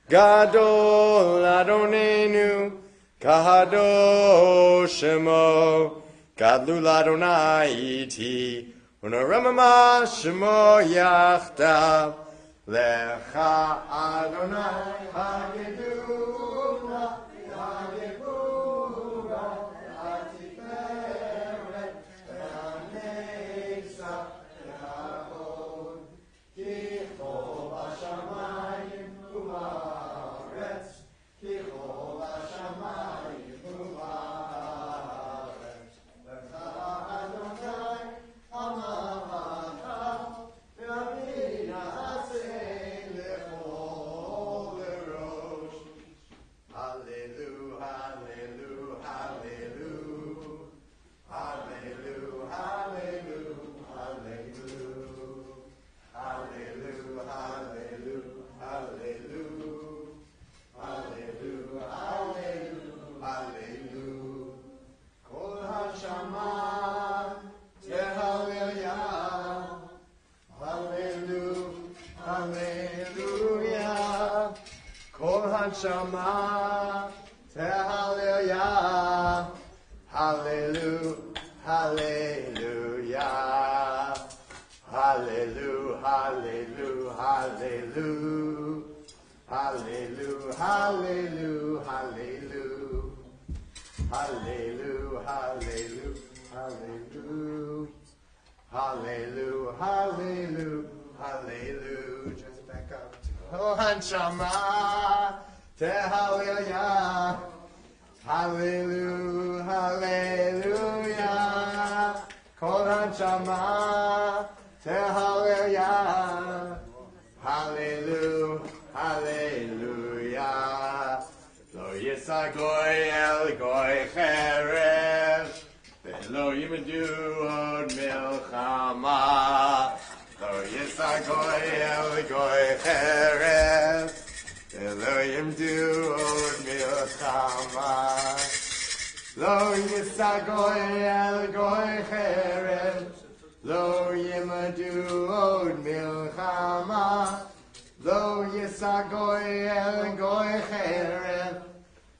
Gadol Adonenu, Kadosh Shemo, Gadlul Adonai iti, Unoramama Shemo Yachtav, Lecha Adonai Hagedula, Hagedula, Hatiferet, Ve'anesa, Ve'avod, Kichol Hashamayim U'Haaretz, Kichol Hashamayim U'Haaretz, Lecha Adonai Hamavacha, Ve'amina Hasei Lechol Lerosh. Hallelujah, hallelujah, hallelujah, hallelujah, hallelujah, hallelujah. Hallelujah, hallelujah, hallelujah, hallelujah, hallelujah, hallelujah. Kol hashama tehallelujah, hallelujah, hallelujah. Kol hashama tehallelujah, hallelujah, hallelujah. Hallelujah, hallelujah, hallelujah, hallelujah, hallelujah, hallelujah, hallelujah, hallelujah, hallelujah, hallelujah. Just back up to Kol Hanshama, Tehallelujah, hallelujah, hallelujah, Kol Hanshama. Hallelujah, hallelujah, hallelujah. Lo yisagoy el goy cherev, ve'lo yimedu od milchama. Lo yisagoy el goy cherev, yisagoy el goy cherev, lo yimadu od milchama. Lo yisagoy el goy cherev,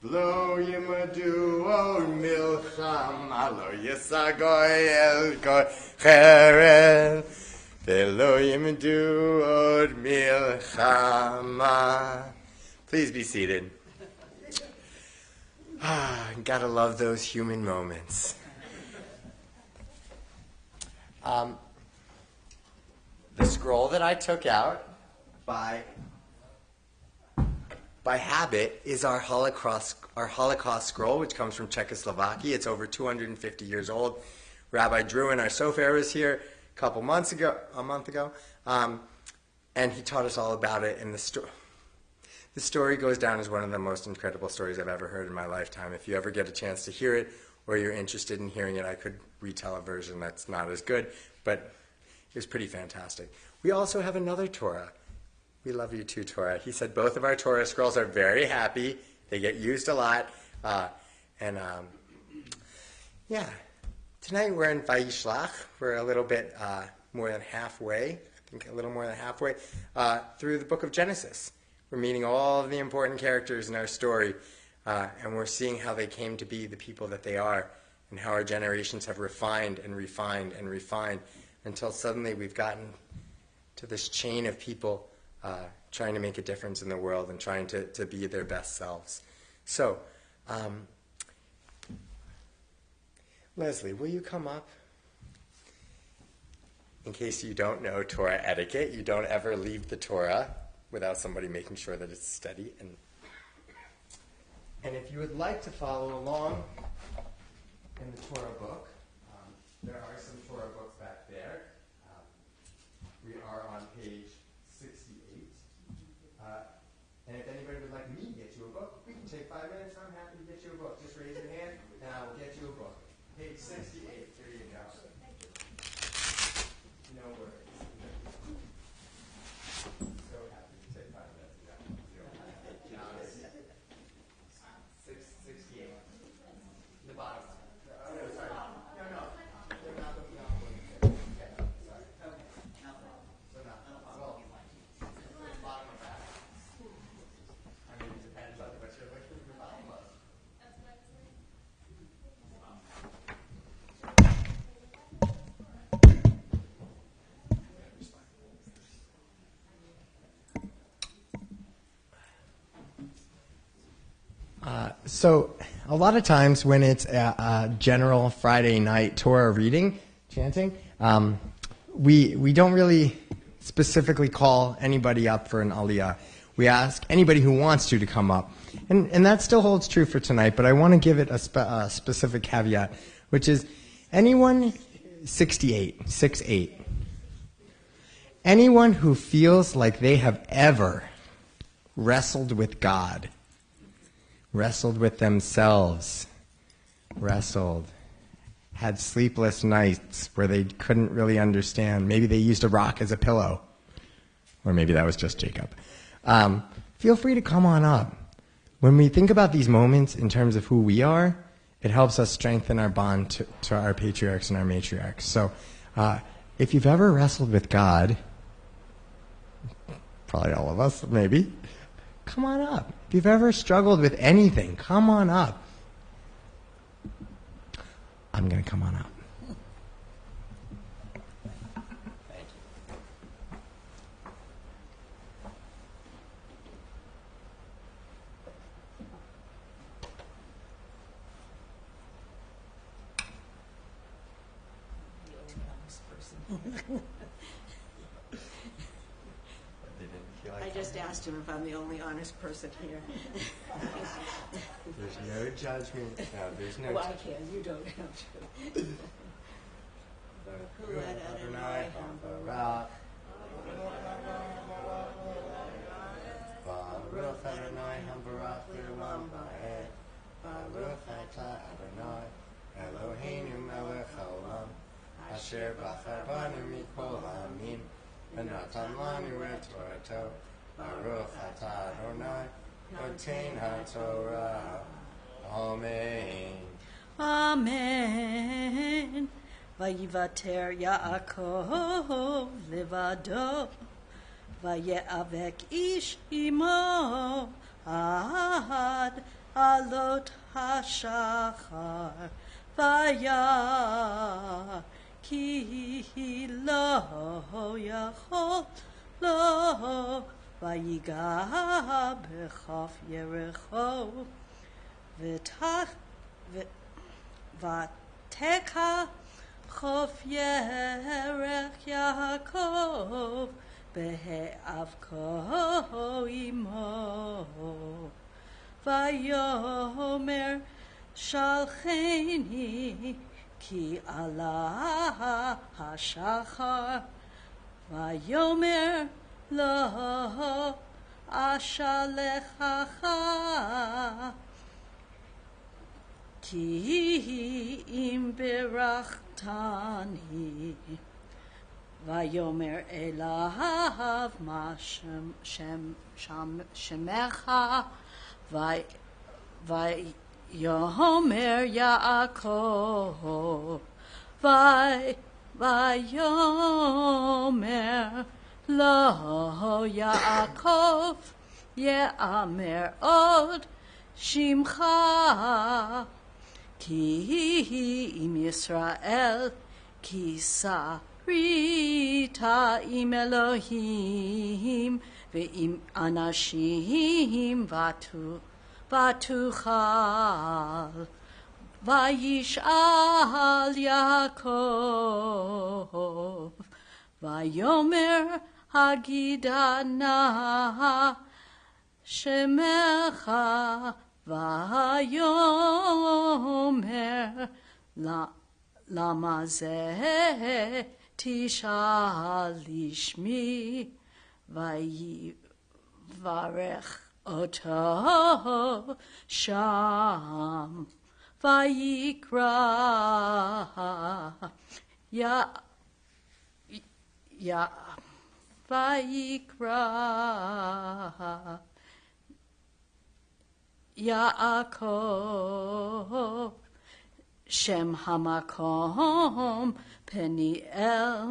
lo yimadu od milchama. Lo yisagoy el goy cherev, lo yimadu od milchama. Please be seated. Gotta love those human moments. The scroll that I took out by habit is our Holocaust scroll, which comes from Czechoslovakia. It's over 250 years old. Rabbi Drew and our Sofer was here a month ago, and he taught us all about it. And the story goes down as one of the most incredible stories I've ever heard in my lifetime. If you ever get a chance to hear it, or you're interested in hearing it, I could retell a version that's not as good, but it was pretty fantastic. We also have another Torah. We love you too, Torah. He said both of our Torah scrolls are very happy. They get used a lot. Tonight we're in Vayishlach. We're a little bit more than halfway, I think a little more than halfway, through the book of Genesis. We're meeting all of the important characters in our story, and we're seeing how they came to be the people that they are, and how our generations have refined and refined and refined until suddenly we've gotten to this chain of people trying to make a difference in the world and trying to be their best selves. So, Leslie, will you come up? In case you don't know Torah etiquette, you don't ever leave the Torah without somebody making sure that it's steady. And if you would like to follow along in the Torah book, there are some Torah books back there. We are on page 68. And if anybody would like me to get you a book, we can take 5 minutes. I'm happy to get you a book. Just raise your hand, and I will get you a book. Page 68. There you go. No worries. So happy to take 5 minutes. Now it's 68. The bottom. Oh, no, sorry. No. They're not looking out for you. Okay, sorry. So now, well, the bottom of that. I mean, it depends on what you're looking for the bottom of. So a lot of times when it's a general Friday night Torah reading, chanting, we don't really specifically call anybody up for an aliyah. We ask anybody who wants to come up. And that still holds true for tonight, but I want to give it a specific caveat, which is anyone 6'8", anyone who feels like they have ever wrestled with God, wrestled with themselves, had sleepless nights where they couldn't really understand. Maybe they used a rock as a pillow. Or maybe that was just Jacob. Feel free to come on up. When we think about these moments in terms of who we are, it helps us strengthen our bond to our patriarchs and our matriarchs. So if you've ever wrestled with God, probably all of us, maybe, come on up. If you've ever struggled with anything, come on up. I'm going to come on up. Thank you. I just asked him if I'm the only honest person here. There's no judgment. No, there's no Well, I can. You don't have to. Who let Adonai Baruch Adonai Baruch L'olam Ba'ed Baruch Atah Adonai Eloheinu melech haolam Asher bachar banu mikol ha'amim V'natan lanu et Torato Baruch Atah Adonai Noten HaTorah. Amen. Amen. Vayivater Yaakov levado, vayavek ish imo ad alot hashachar, vayar ki lo yachol lo, vayiga b'chof Yericho, ותקע חוף ירך יעקב בהאבקו עמו, ויאמר שלחני כי עלה השחר, ויאמר לו אשלחך כי אם ברכתני, ויאמר אליו מה שמך, ויאמר יעקב, ויאמר לו יעקב, יאמר עוד שמך, כי אם ישראל, כי שרית עם אלוהים, ועם אנשים ותוכל. וישאל יעקב, ויאמר הגידה נא שמך, ויאמר למה זה תשאל לשמי, ויברך אותו שם, ויקרא יעקב, שם המקום פניאל,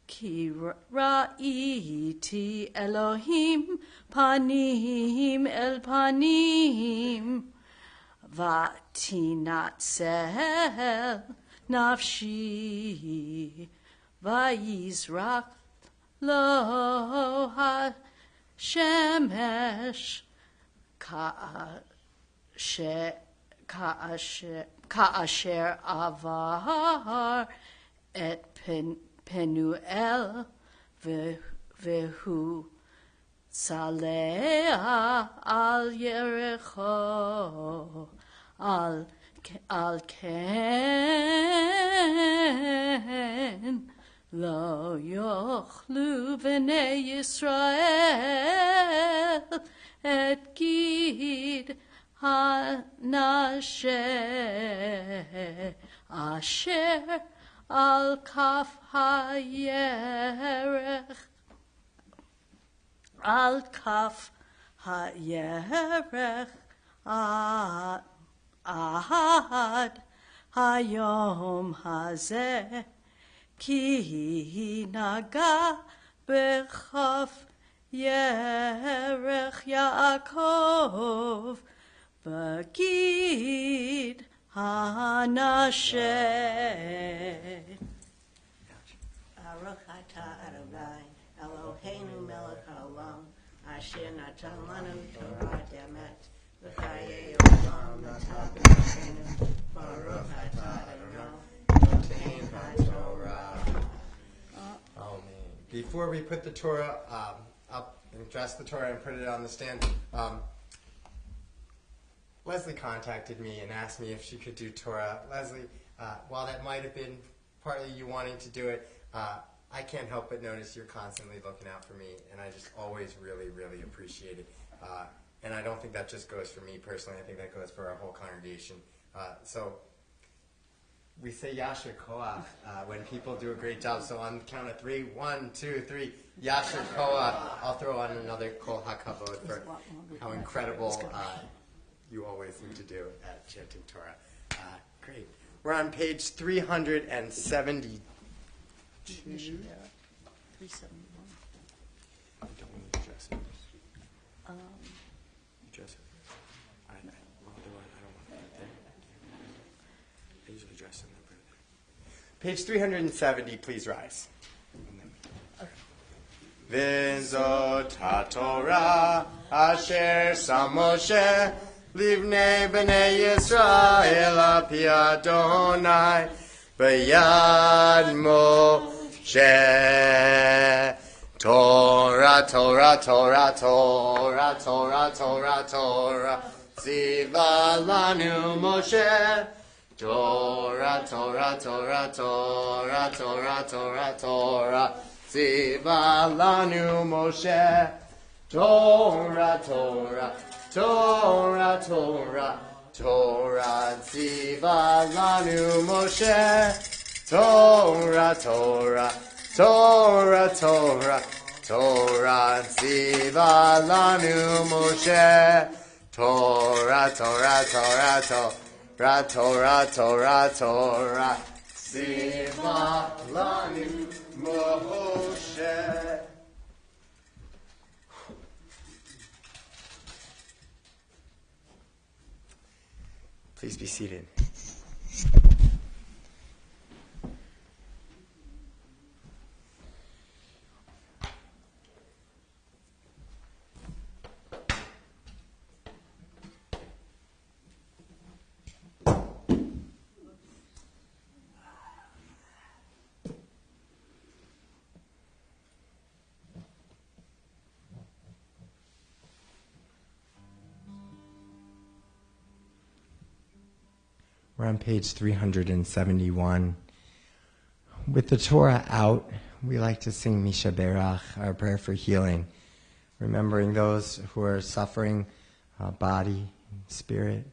כי ראיתי אלוהים פנים אל פנים, ותנצל נפשי, ויזרק לו השמש כאשר עבר את פנואל, והוא צלע על יריחו, על כן לא יאכלו בני ישראל את גיד הנשה אשר על כף הירך, על כף הירך עד היום הזה, כי נגע בכף ירך יעקב בגיד הנשה. Baruch atah Adonai, Eloheinu melech haolam, asher natan lanu Torah emet, v'chayei olam natan b'nefshenu. Baruch atah Adonai, noten haTorah. Amen. Before we put the Torah up and dress the Torah and put it on the stand, Leslie contacted me and asked me if she could do Torah. Leslie, while that might have been partly you wanting to do it, I can't help but notice you're constantly looking out for me, and I just always really, really appreciate it. And I don't think that just goes for me personally. I think that goes for our whole congregation. So we say Yasher Koach when people do a great job. So on the count of 3, 1, 2, 3, Yasher Koach. I'll throw on another Kol HaKavod for how incredible you always seem to do at chanting Torah. Great. We're on page 372. 371. I don't want to address it. Um, Address it. Otherwise, I don't want to put it there. I usually address it and then put it there. Page 370, please rise. V'zot haTorah asher sam Moshe livnei b'nei Yisrael api Adonai b'yad Moshe. Torah, Torah, Torah, Torah, Torah, Torah, Torah, Tziva lanu Moshe. Torah, Torah, Torah, Torah, Torah, Torah, Torah, Tziva lanu Moshe. Torah, Torah, Torah, Torah, Torah, Tziva lanu Moshe. Torah, Torah, Torah, Torah, Torah, Tziva lanu Moshe. Torah, Torah, Torah, Torah, Torah, Torah, Torah, Tziva lanu Moshe. Please be seated. We're on page 371. With the Torah out, we like to sing Misha Berach, our prayer for healing, remembering those who are suffering, body, spirit,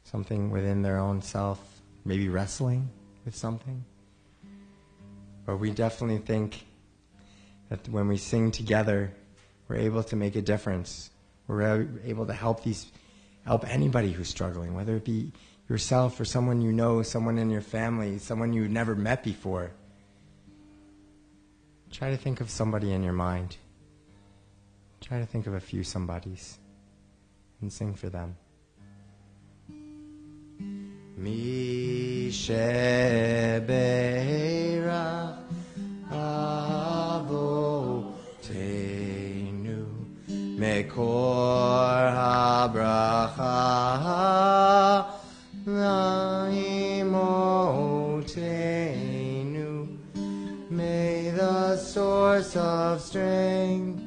something within their own self, maybe wrestling with something. But we definitely think that when we sing together, we're able to make a difference. We're able to help anybody who's struggling, whether it be yourself or someone you know, someone in your family, someone you've never met before. Try to think of somebody in your mind. Try to think of a few somebodies and sing for them. Misheberach Avotenu Mekor HaBracha Laimotenu, may the source of strength,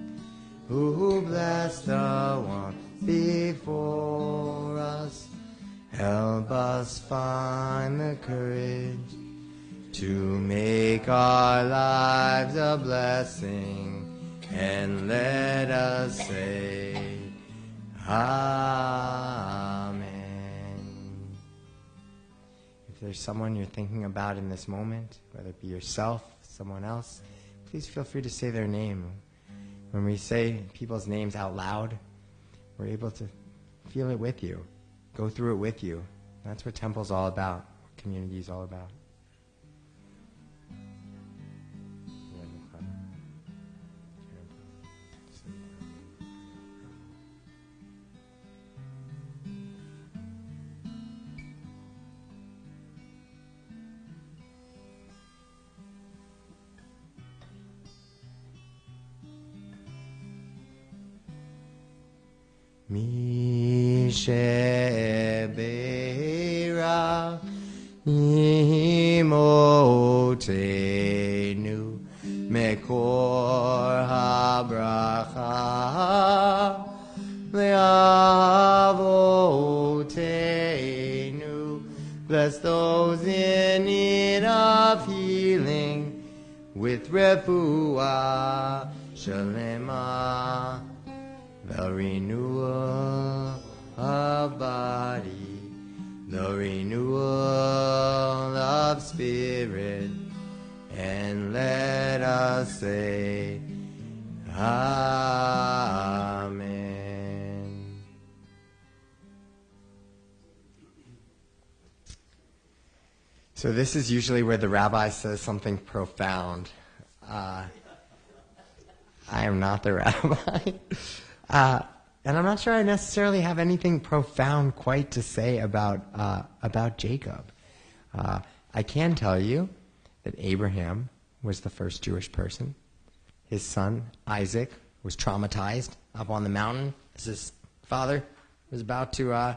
who bless the one before us, help us find the courage to make our lives a blessing, and let us say, Amen. If there's someone you're thinking about in this moment, whether it be yourself, someone else, please feel free to say their name. When we say people's names out loud, we're able to feel it with you, go through it with you. That's what Temple's all about, what community is all about. Misheberach Imotenu Mekor HaBracha Le'avotenu. Bless those in need of healing with refuah shalema, the renewal of body, the renewal of spirit, and let us say, Amen. So this is usually where the rabbi says something profound. I am not the rabbi. And I'm not sure I necessarily have anything profound quite to say about Jacob. I can tell you that Abraham was the first Jewish person. His son, Isaac, was traumatized up on the mountain as his father was about to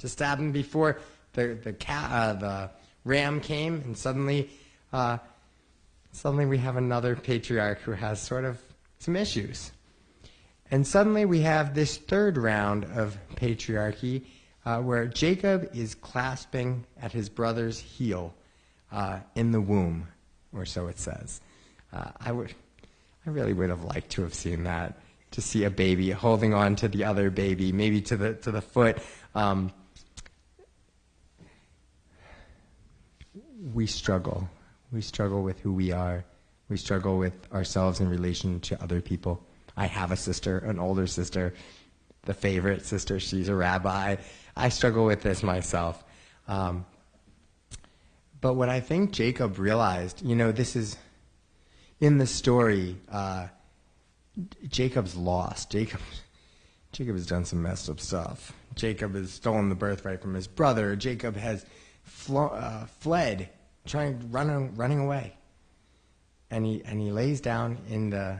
stab him before the ram came, and suddenly we have another patriarch who has sort of some issues. And suddenly we have this third round of patriarchy where Jacob is clasping at his brother's heel in the womb, or so it says. I really would have liked to have seen that, to see a baby holding on to the other baby, maybe to the foot. We struggle. We struggle with who we are. We struggle with ourselves in relation to other people. I have a sister, an older sister, the favorite sister. She's a rabbi. I struggle with this myself. But what I think Jacob realized, this is, in the story, Jacob's lost. Jacob has done some messed up stuff. Jacob has stolen the birthright from his brother. Jacob has fled, running away. And he lays down in the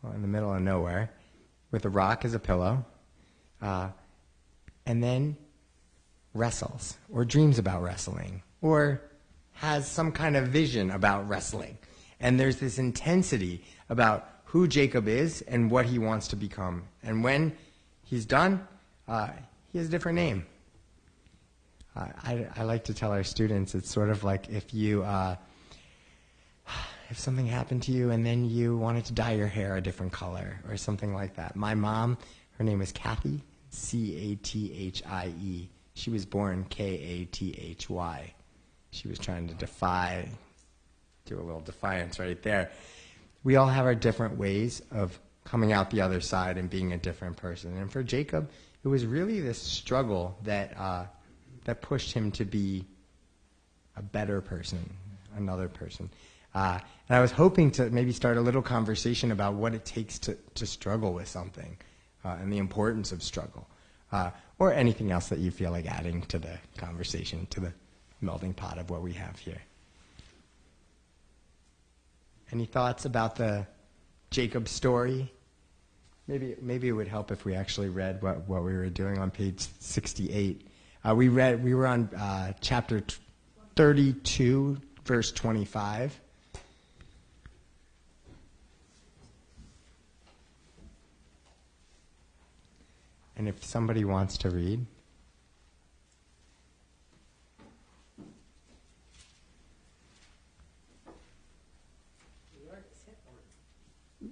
middle of nowhere with a rock as a pillow, and then wrestles, or dreams about wrestling, or has some kind of vision about wrestling. And there's this intensity about who Jacob is and what he wants to become. And when he's done, he has a different name. I like to tell our students, it's sort of like if something happened to you and then you wanted to dye your hair a different color or something like that. My mom, her name is Kathy, Cathie. She was born Kathy. She was trying to do a little defiance right there. We all have our different ways of coming out the other side and being a different person. And for Jacob, it was really this struggle that pushed him to be a better person, another person. And I was hoping to maybe start a little conversation about what it takes to struggle with something and the importance of struggle, or anything else that you feel like adding to the conversation, to the melting pot of what we have here. Any thoughts about the Jacob story? Maybe it would help if we actually read what we were doing on page 68. We were on chapter 32, verse 25. And if somebody wants to read.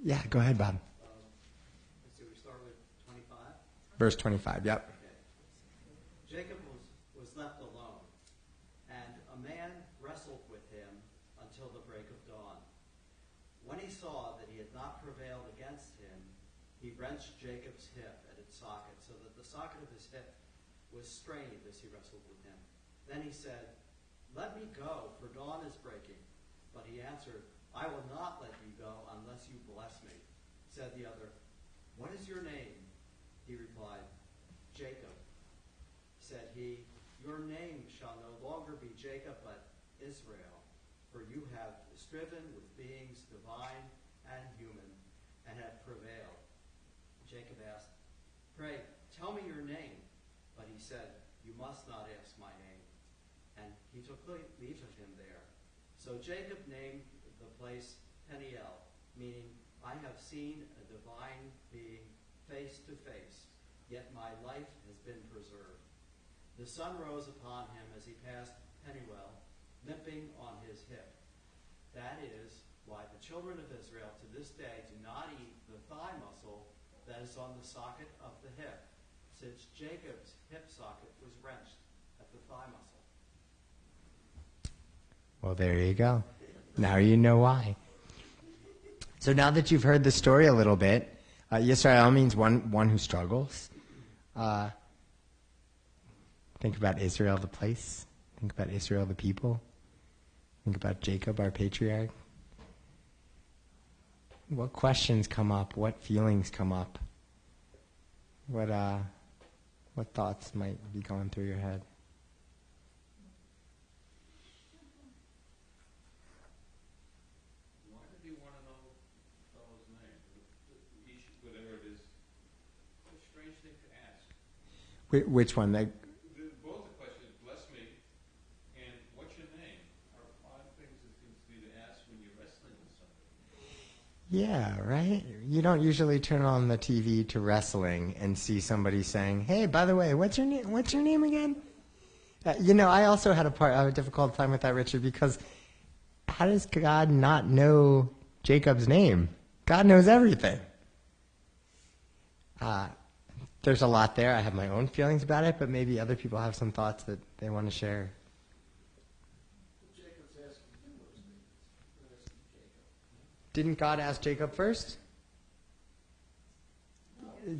Yeah, go ahead, Bob. So we start with 25? Verse 25, yep. Okay. Jacob was left alone, and a man wrestled with him until the break of dawn. When he saw that he had not prevailed against him, he wrenched Jacob's hip at its socket, so that the socket of his hip was strained as he wrestled with him. Then he said, "Let me go, for dawn is breaking." But he answered, "I will not let you go unless you bless me." Said the other, "What is your name?" He replied, "Jacob." Said he, "Your name shall no longer be Jacob, but Israel, for you have striven with beings divine and human, and have prevailed." Jacob asked, "Pray, tell me your name." But he said, "You must not ask my name." And he took leave of him there. So Jacob named the place Peniel, meaning, "I have seen a divine being face to face, yet my life has been preserved." The sun rose upon him as he passed Peniel, limping on his hip. That is why the children of Israel to this day do not eat the thigh muscle that is on the socket of the hip, since Jacob's hip socket was wrenched at the thigh muscle. Well, there you go. Now you know why. So now that you've heard the story a little bit, Yisrael means one who struggles. Think about Israel, the place. Think about Israel, the people. Think about Jacob, our patriarch. What questions come up? What feelings come up? What thoughts might be going through your head? Why did you want to know the fellow's name? Whatever it is. It's a strange thing to ask. Which one? Both the questions, bless me, and what's your name, are odd things that seems to be to ask when you're wrestling with somebody. Yeah, right? You don't usually turn on the TV to wrestling and see somebody saying, hey, by the way, what's your name? What's your name again? I also had a difficult time with that, Richard, because how does God not know Jacob's name? God knows everything. There's a lot there. I have my own feelings about it, but maybe other people have some thoughts that they want to share. Jacob's asking him what his name is. Not asking Jacob. Didn't God ask Jacob first?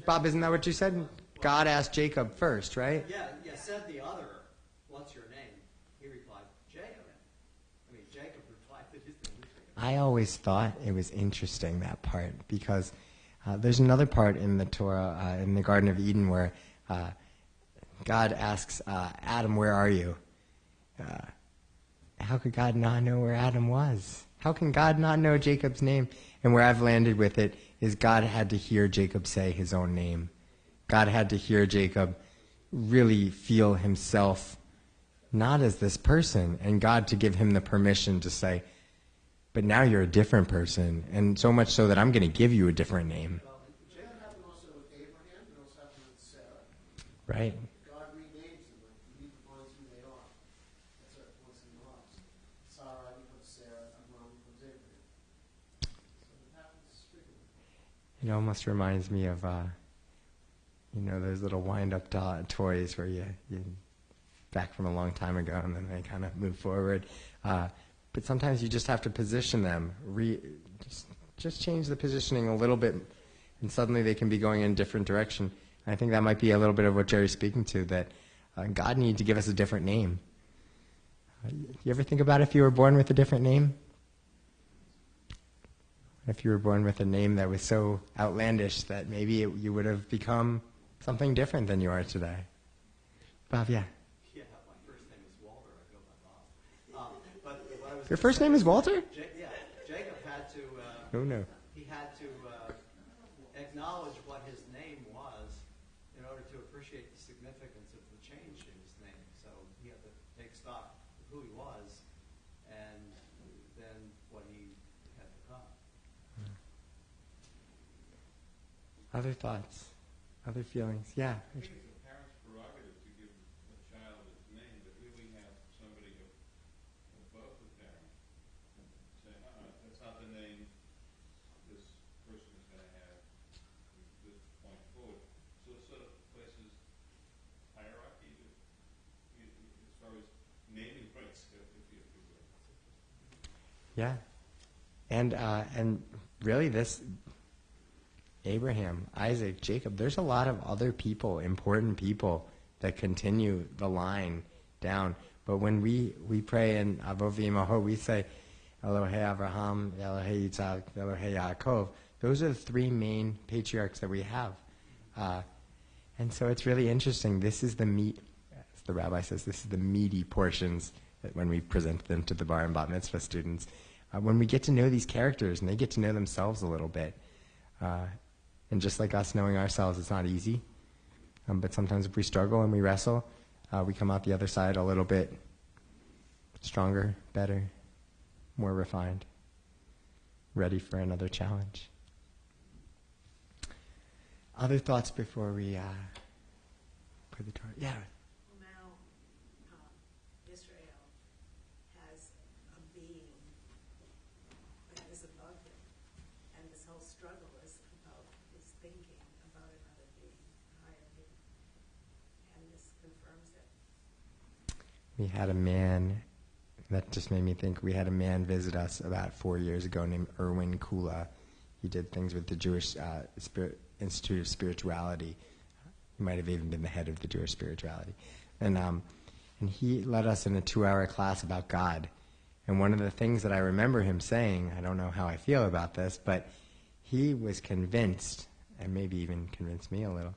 Bob, isn't that what you said? God asked Jacob first, right? Yeah, said the other, what's your name? He replied, Jacob. Jacob replied that his name was Jacob. I always thought it was interesting, that part, because there's another part in the Torah, in the Garden of Eden, where God asks Adam, where are you? How could God not know where Adam was? How can God not know Jacob's name? And where I've landed with it is God had to hear Jacob say his own name. God had to hear Jacob really feel himself not as this person, and God to give him the permission to say, but now you're a different person, and so much so that I'm going to give you a different name. That happened also with Abraham. It also happened with Sarah. Right? God renames them. He defines who they are. That's our points in the lives. Sarah becomes Sarah. Abraham becomes Abraham. So it happens frequently. It almost reminds me of, those little wind-up toys where you back from a long time ago, and then they kind of move forward. But sometimes you just have to position them. Just change the positioning a little bit, and suddenly they can be going in a different direction. And I think that might be a little bit of what Jerry's speaking to, that God needed to give us a different name. You ever think about if you were born with a different name? If you were born with a name that was so outlandish that maybe you would have become something different than you are today. Bob, yeah. Yeah, my first name is Walter. I go by Bob. But what I was Your first name is Walter? Jacob had to. Oh no. He had to acknowledge what his name was in order to appreciate the significance of the change in his name. So he had to take stock of who he was and then what he had become. Other thoughts? Other feelings? Yeah. I think it's a parent's prerogative to give a child its name, but here we have somebody above the parent saying, that's not the name this person is going to have from this point forward. So it sort of places hierarchy as far as naming rights, if you will. Yeah. And really this Abraham, Isaac, Jacob, there's a lot of other people, important people, that continue the line down. But when we pray in Avot V'Imaho, we say, Elohei Avraham, Elohei Yitzhak, Elohei Yaakov. Those are the three main patriarchs that we have. And so it's really interesting. This is the meat, as the rabbi says, this is the meaty portions that when we present them to the bar and bat mitzvah students. When we get to know these characters and they get to know themselves a little bit. And just like us knowing ourselves, it's not easy. But sometimes if we struggle and we wrestle, we come out the other side a little bit stronger, better, more refined, ready for another challenge. Other thoughts before we put the Torah? Yeah. Well, now Israel has a being that is above him, and this whole struggle is about his thinking about another being, a higher being, and this confirms it. We had a man, that just made me think, we had a man visit us about 4 years ago named Erwin Kula. He did things with the Jewish Institute of Spirituality. He might have even been the head of the Jewish Spirituality. And And he led us in a 2-hour class about God. And one of the things that I remember him saying, I don't know how I feel about this, but he was convinced, and maybe even convinced me a little,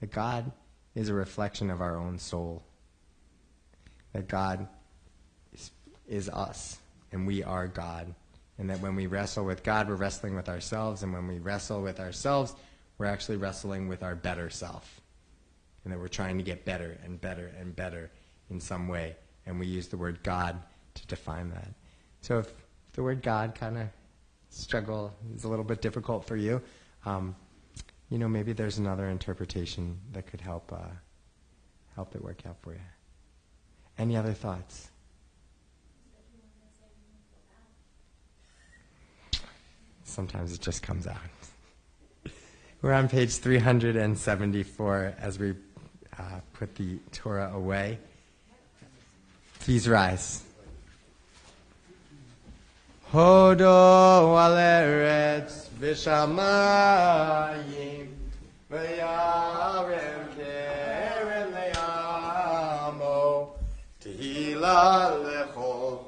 that God is a reflection of our own soul. That God is us, and we are God. And that when we wrestle with God, we're wrestling with ourselves, and when we wrestle with ourselves, we're actually wrestling with our better self. And that we're trying to get better and better and better in some way. And we use the word God to define that. So if the word God kind of struggle is a little bit difficult for you, maybe there's another interpretation that could help it work out for you. Any other thoughts? Sometimes it just comes out. We're on page 374 as we put the Torah away. Please rise. Hodo al eretz v'shamayim v'yarem keren le'amo tehila lechol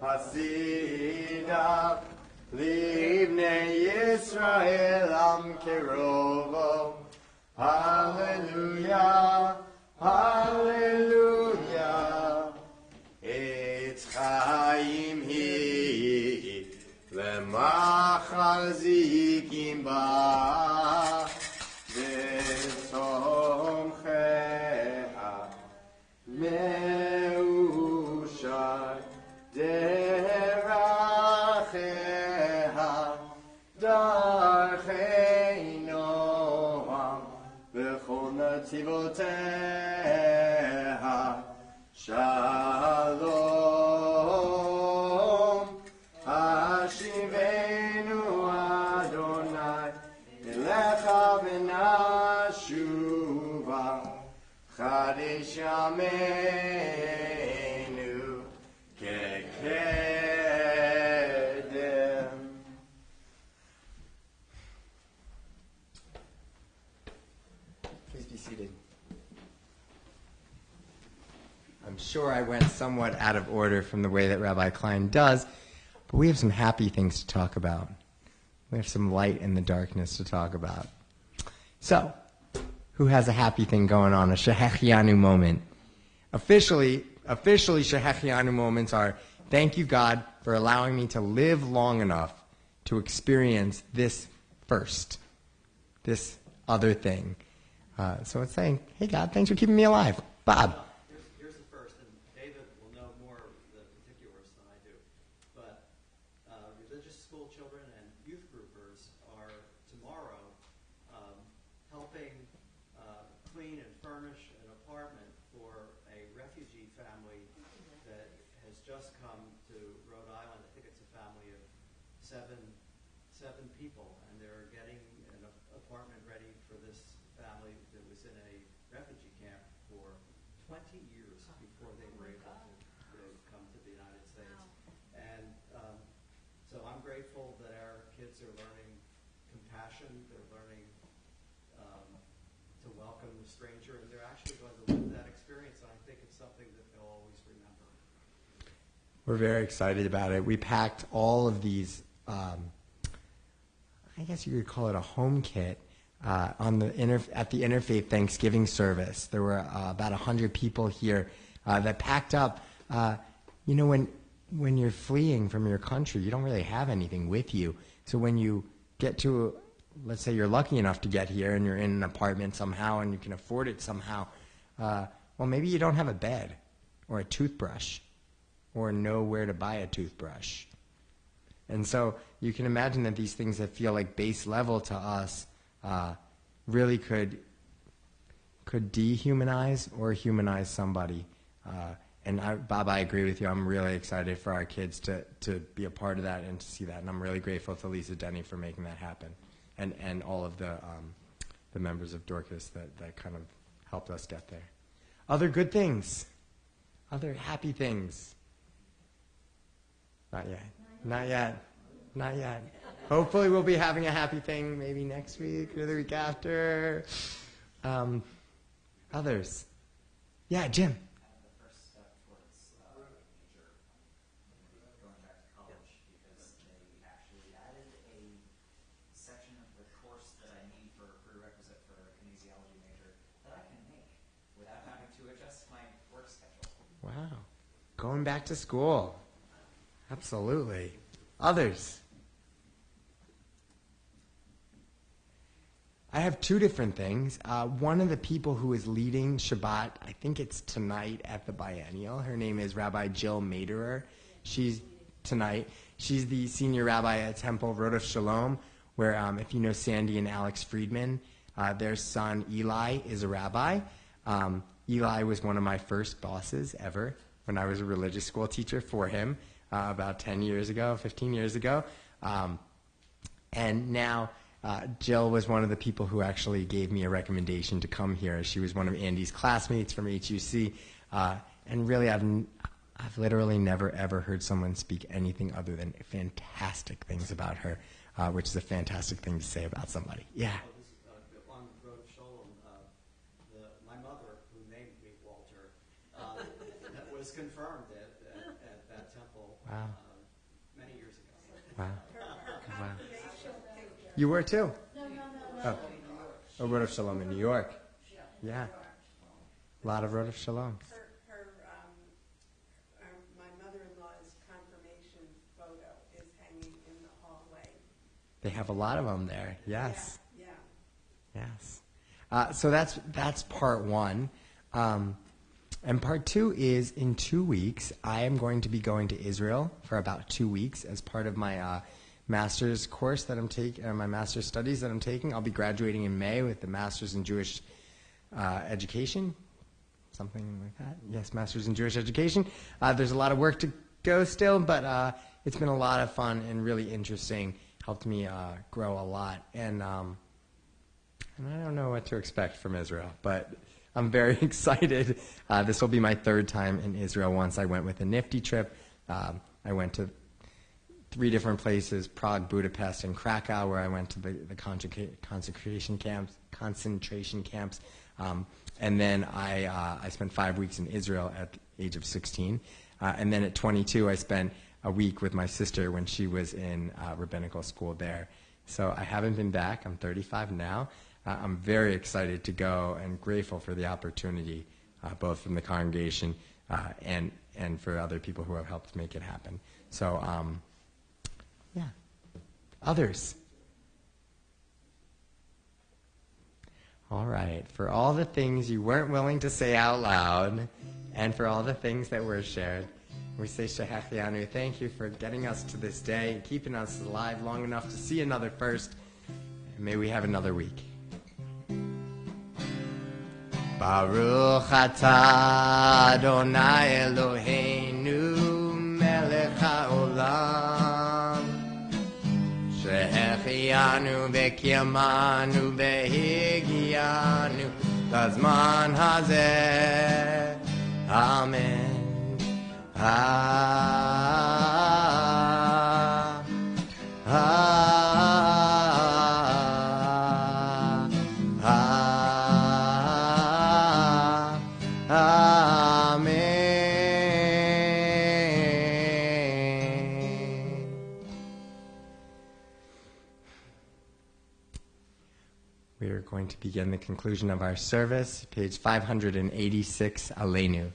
hasidav livnei Yisrael am kerovo. Hallelujah, hallelujah. Etz chaim hi lemachal zikim ba v'tomcheha meushar deracheha darchei noam v'chol natzivoteha Shalom, Hashivenu Adonai, Elecha v'nashuva, Chadesh Yameinu, kekedem. Please be seated. I'm sure I went somewhat out of order from the way that Rabbi Klein does, but we have some happy things to talk about. We have some light in the darkness to talk about. So, who has a happy thing going on, a Shehechianu moment? Officially Shehechianu moments are, thank you, God, for allowing me to live long enough to experience this first, this other thing. So it's saying, hey, God, thanks for keeping me alive. Bob. Seven people, and they're getting an apartment ready for this family that was in a refugee camp for 20 years before they were able to come to the United States. Wow. And so I'm grateful that our kids are learning compassion, they're learning to welcome the stranger, and they're actually going to live that experience, and I think it's something that they'll always remember. We're very excited about it. We packed all of these I guess you could call it a home kit at the Interfaith Thanksgiving service. There were about 100 people here that packed up. When you're fleeing from your country, you don't really have anything with you. So when you get to, let's say you're lucky enough to get here and you're in an apartment somehow and you can afford it somehow, well, maybe you don't have a bed or a toothbrush or know where to buy a toothbrush. And so you can imagine that these things that feel like base level to us really could dehumanize or humanize somebody. Bob, I agree with you. I'm really excited for our kids to be a part of that and to see that. And I'm really grateful to Lisa Denny for making that happen. And all of the members of Dorcas that kind of helped us get there. Other good things. Other happy things. Not yet. Not yet. Not yet. Hopefully we'll be having a happy thing maybe next week or the week after. Others. Yeah, Jim. The first step Wow. Going back to school. Absolutely. Others? I have two different things. One of the people who is leading Shabbat, I think it's tonight at the Biennial. Her name is Rabbi Jill Maderer. She's the senior rabbi at Temple Rodef Shalom, where if you know Sandy and Alex Friedman, their son Eli is a rabbi. Eli was one of my first bosses ever when I was a religious school teacher for him about 15 years ago. And now Jill was one of the people who actually gave me a recommendation to come here. She was one of Andy's classmates from HUC. And really, I've literally never, ever heard someone speak anything other than fantastic things about her, which is a fantastic thing to say about somebody. Yeah. On the road of Sholem, my mother, who named me Walter, was confirmed at that temple many years ago. Wow. Wow. You were too? No. Oh, Road of Shalom in New York. Yeah. A lot of Road of Shalom. My mother-in-law's confirmation photo is hanging in the hallway. They have a lot of them there. Yes. Yeah. Yes. So that's part one. And part two is in 2 weeks, I am going to be going to Israel for about 2 weeks as part of my master's course that I'm taking, my master's studies that I'm taking. I'll be graduating in May with the Master's in Jewish Education, something like that. Yes, Master's in Jewish Education. There's a lot of work to go still, but it's been a lot of fun and really interesting. Helped me grow a lot. And I don't know what to expect from Israel, but I'm very excited. This will be my third time in Israel. Once I went with a nifty trip. I went to 3 different places, Prague, Budapest, and Krakow, where I went to the concentration camps. And then I spent 5 weeks in Israel at the age of 16. And then at 22, I spent a week with my sister when she was in rabbinical school there. So I haven't been back. I'm 35 now. I'm very excited to go and grateful for the opportunity, both from the congregation and for other people who have helped make it happen. So, yeah. Others? All right. For all the things you weren't willing to say out loud and for all the things that were shared, we say Shehechianu. Thank you for getting us to this day and keeping us alive long enough to see another first. And may we have another week. Baruch atah Adonai Eloheinu melech haolam shehechianu v'kiyamanu v'higianu lazman hazeh. Amen. We are going to begin the conclusion of our service, page 586, Aleinu.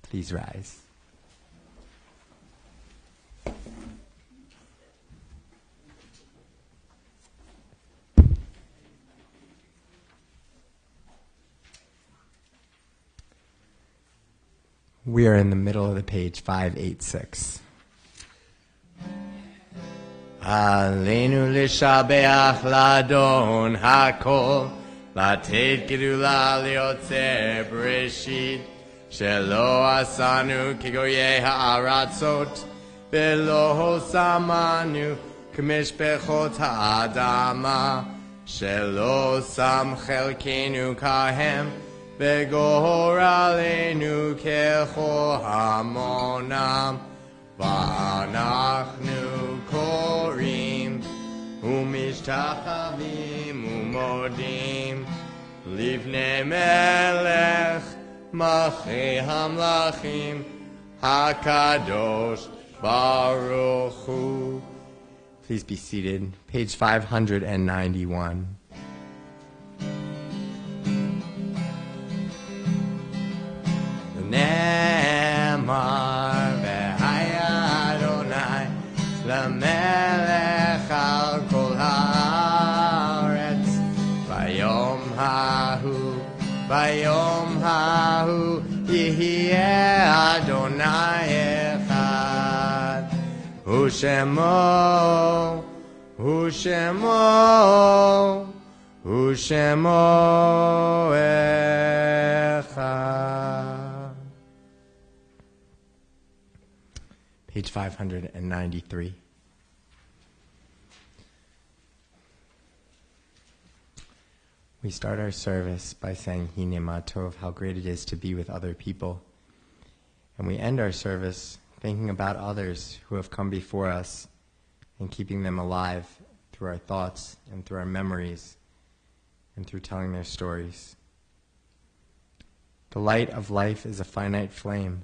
Please rise. We are in the middle of the page, 586. Aleinu l'shabeach l'adon hakol, latet gedula liotzer breshit, shelo asanu kigoye ha'aratzot, velo samanu k'mishpechot ha'adama, shelo sam chelkenu kahem, v'gor aleinu kecho hamonam, v'anachnu korim umishtachavim umodim livnei melech malchei hamlachim hakadosh baruch hu. Please be seated. Page 591. Amar v'haya Adonai Lamelech al kol haaretz Bayom hahu Yihyeh Adonai echad Hu shemo echad. Page 593. We start our service by saying Hine Ma Tov, how great it is to be with other people. And we end our service thinking about others who have come before us and keeping them alive through our thoughts and through our memories and through telling their stories. The light of life is a finite flame.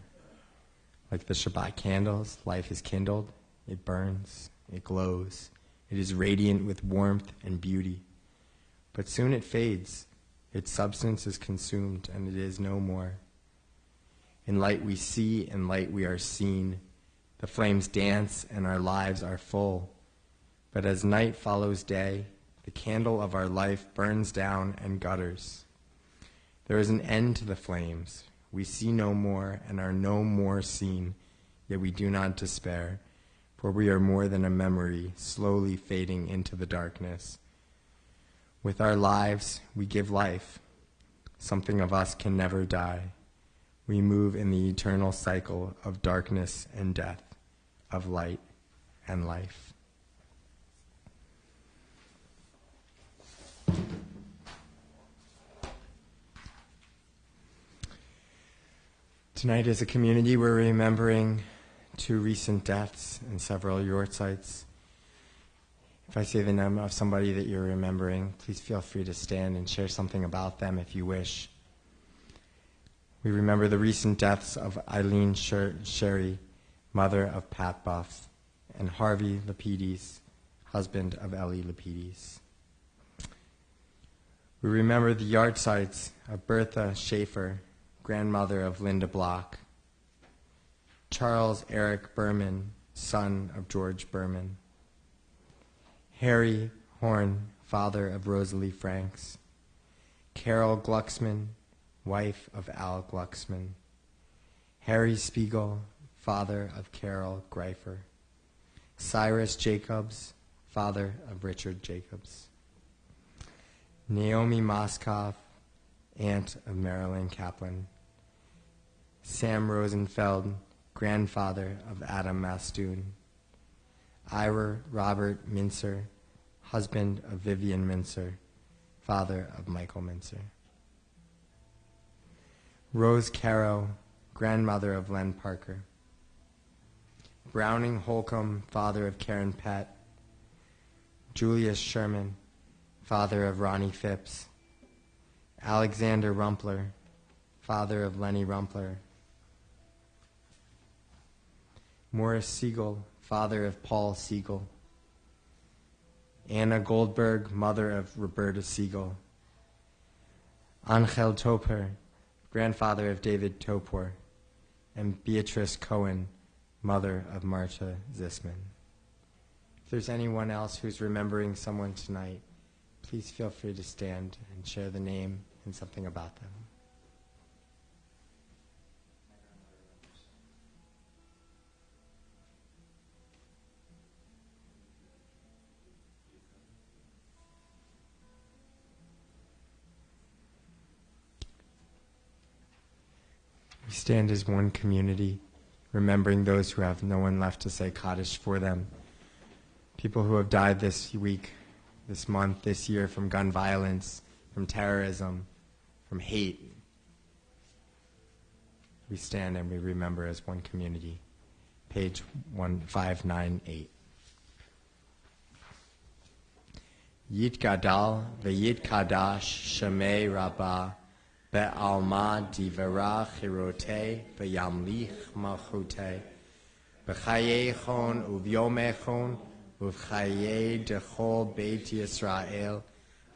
Like the Shabbat candles, life is kindled, it burns, it glows, it is radiant with warmth and beauty. But soon it fades, its substance is consumed, and it is no more. In light we see, in light we are seen. The flames dance, and our lives are full. But as night follows day, the candle of our life burns down and gutters. There is an end to the flames. We see no more and are no more seen, yet we do not despair, for we are more than a memory, slowly fading into the darkness. With our lives, we give life. Something of us can never die. We move in the eternal cycle of darkness and death, of light and life. Tonight as a community, we're remembering 2 recent deaths and several yortzites. If I say the name of somebody that you're remembering, please feel free to stand and share something about them if you wish. We remember the recent deaths of Eileen Sherry, mother of Pat Buff, and Harvey Lapides, husband of Ellie Lapides. We remember the yardsites of Bertha Schaefer, grandmother of Linda Block, Charles Eric Berman, son of George Berman, Harry Horn, father of Rosalie Franks, Carol Glucksman, wife of Al Glucksman, Harry Spiegel, father of Carol Greifer, Cyrus Jacobs, father of Richard Jacobs, Naomi Moskoff, aunt of Marilyn Kaplan, Sam Rosenfeld, grandfather of Adam Mastoon, Ira Robert Mincer, husband of Vivian Mincer, father of Michael Mincer. Rose Caro, grandmother of Len Parker. Browning Holcomb, father of Karen Pett. Julius Sherman, father of Ronnie Phipps. Alexander Rumpler, father of Lenny Rumpler. Morris Siegel, father of Paul Siegel. Anna Goldberg, mother of Roberta Siegel. Angel Topper, grandfather of David Topor. And Beatrice Cohen, mother of Marta Zisman. If there's anyone else who's remembering someone tonight, please feel free to stand and share the name and something about them. We stand as one community, remembering those who have no one left to say Kaddish for them. People who have died this week, this month, this year from gun violence, from terrorism, from hate. We stand and we remember as one community. Page 1598. Yitgadal v'yitkadash shemei rabbah be'alma divera chirote v'yamlich malchute b'chayechon uvyomechon uv'chaye dechol beit Yisrael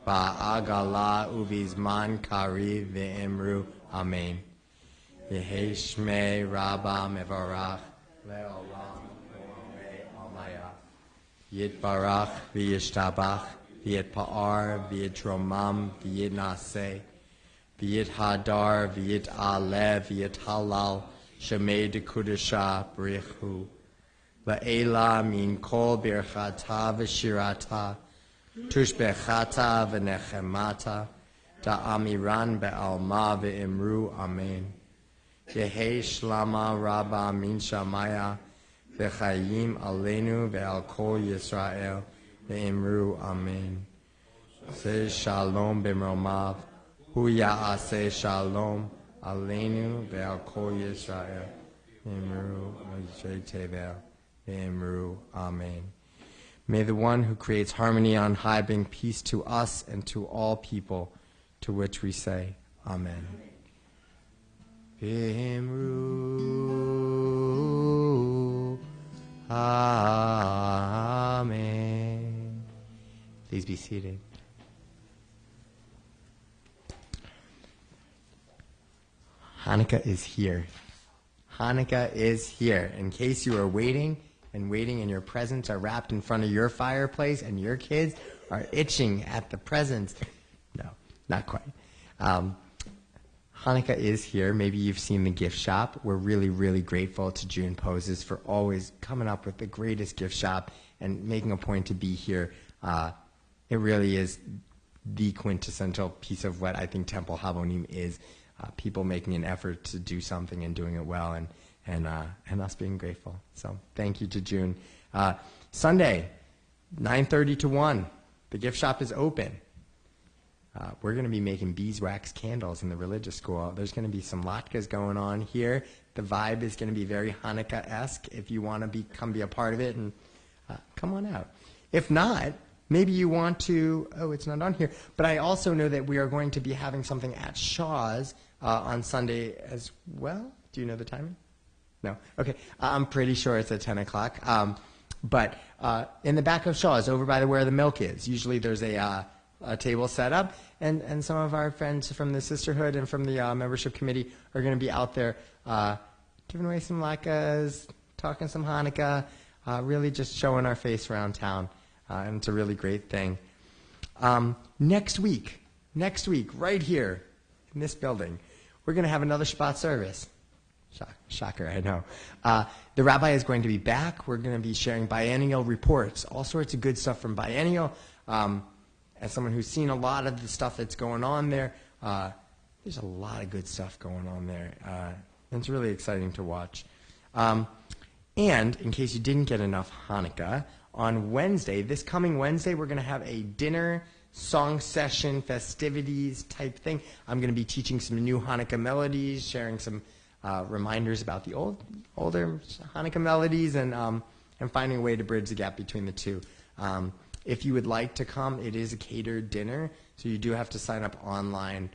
ba'agala uvizman kari ve'imru amen. Yehi Shmei Rabba Mevarach Le'olam Almaya. Yitbarach v'yishtabach v'yitpa'ar v'yitromam v'yitnaseh v'yithadar v'yit'aleh v'yithalal shemei dekudesha brichu la'ela min kol birchata v'shirata tushbechata v'nechemata da'amiran be'alma v'imru amen. Yehi shlama rabba min shamaya v'chayim aleinu ve'al kol Yisrael ve'imru amen. Say shalom b'mromav hu ya'aseh shalom aleinu ve'al kol Yisrael ve'imru tevel ve'imru amen. May the one who creates harmony on high bring peace to us and to all people, to which we say amen. Ve'imru amen. Please be seated. Hanukkah is here. Hanukkah is here. In case you are waiting and your presents are wrapped in front of your fireplace and your kids are itching at the presents. No, not quite. Hanukkah is here. Maybe you've seen the gift shop. We're really, really grateful to June Poses for always coming up with the greatest gift shop and making a point to be here. It really is the quintessential piece of what I think Temple Havonim is. People making an effort to do something and doing it well, and us being grateful. So thank you to June. Sunday, 9:30 to 1. The gift shop is open. We're going to be making beeswax candles in the religious school. There's going to be some latkes going on here. The vibe is going to be very Hanukkah-esque. If you want to come be a part of it, and come on out. If not, maybe you want to, it's not on here, but I also know that we are going to be having something at Shaw's on Sunday as well. Do you know the timing? No? Okay. I'm pretty sure it's at 10 o'clock. But in the back of Shaw's, over by where the milk is, usually there's a table set up, and some of our friends from the sisterhood and from the membership committee are going to be out there giving away some latkes, talking some Hanukkah, really just showing our face around town, and it's a really great thing. Next week, right here in this building, we're going to have another Shabbat service. Shocker, I know. The rabbi is going to be back. We're going to be sharing biennial reports, all sorts of good stuff from biennial. As someone who's seen a lot of the stuff that's going on there, there's a lot of good stuff going on there. And it's really exciting to watch. And in case you didn't get enough Hanukkah, on Wednesday, this coming Wednesday, we're going to have a dinner, song session, festivities type thing. I'm going to be teaching some new Hanukkah melodies, sharing some reminders about the older Hanukkah melodies, and finding a way to bridge the gap between the two. If you would like to come, it is a catered dinner, so you do have to sign up online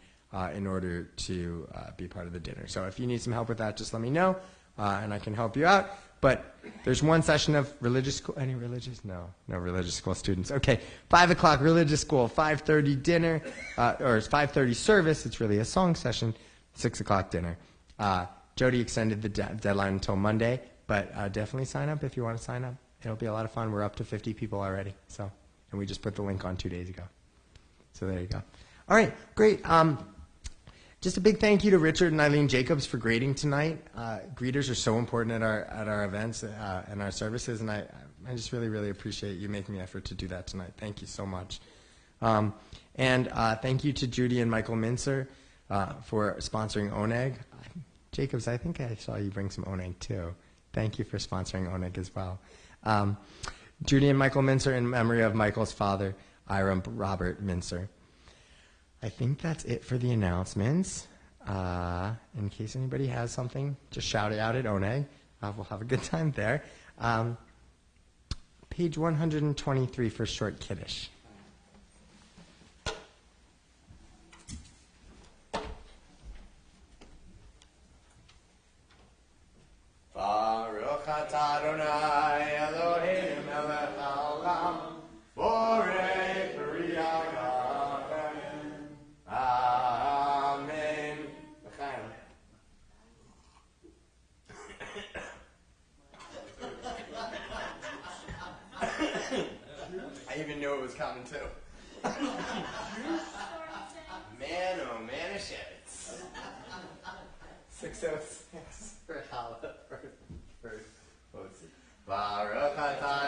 in order to be part of the dinner. So if you need some help with that, just let me know, and I can help you out. But there's one session of religious school. Any religious? No religious school students. Okay, 5 o'clock religious school, 5:30 dinner, or it's 5:30 service. It's really a song session, 6 o'clock dinner. Jody extended the deadline until Monday, but definitely sign up if you want to sign up. It'll be a lot of fun. We're up to 50 people already, and we just put the link on 2 days ago. So there you go. All right, great. Just a big thank you to Richard and Eileen Jacobs for grading tonight. Greeters are so important at our events and our services, and I just really, really appreciate you making the effort to do that tonight. Thank you so much. And thank you to Judy and Michael Mincer for sponsoring Oneg. Jacobs, I think I saw you bring some Oneg too. Thank you for sponsoring Oneg as well. Judy and Michael Mincer in memory of Michael's father, Ira Robert Mincer. I think that's it for the announcements. In case anybody has something, just shout it out at Oneg. We'll have a good time there. Page 123 for short Kiddush. Baruch atah Adonai Eloheinu melech haolam borei peri hagafen. Amen. I even knew it was coming too. Story thing. Man, oh man, of shits. 606 for Halloween. For what was it? Baruch atah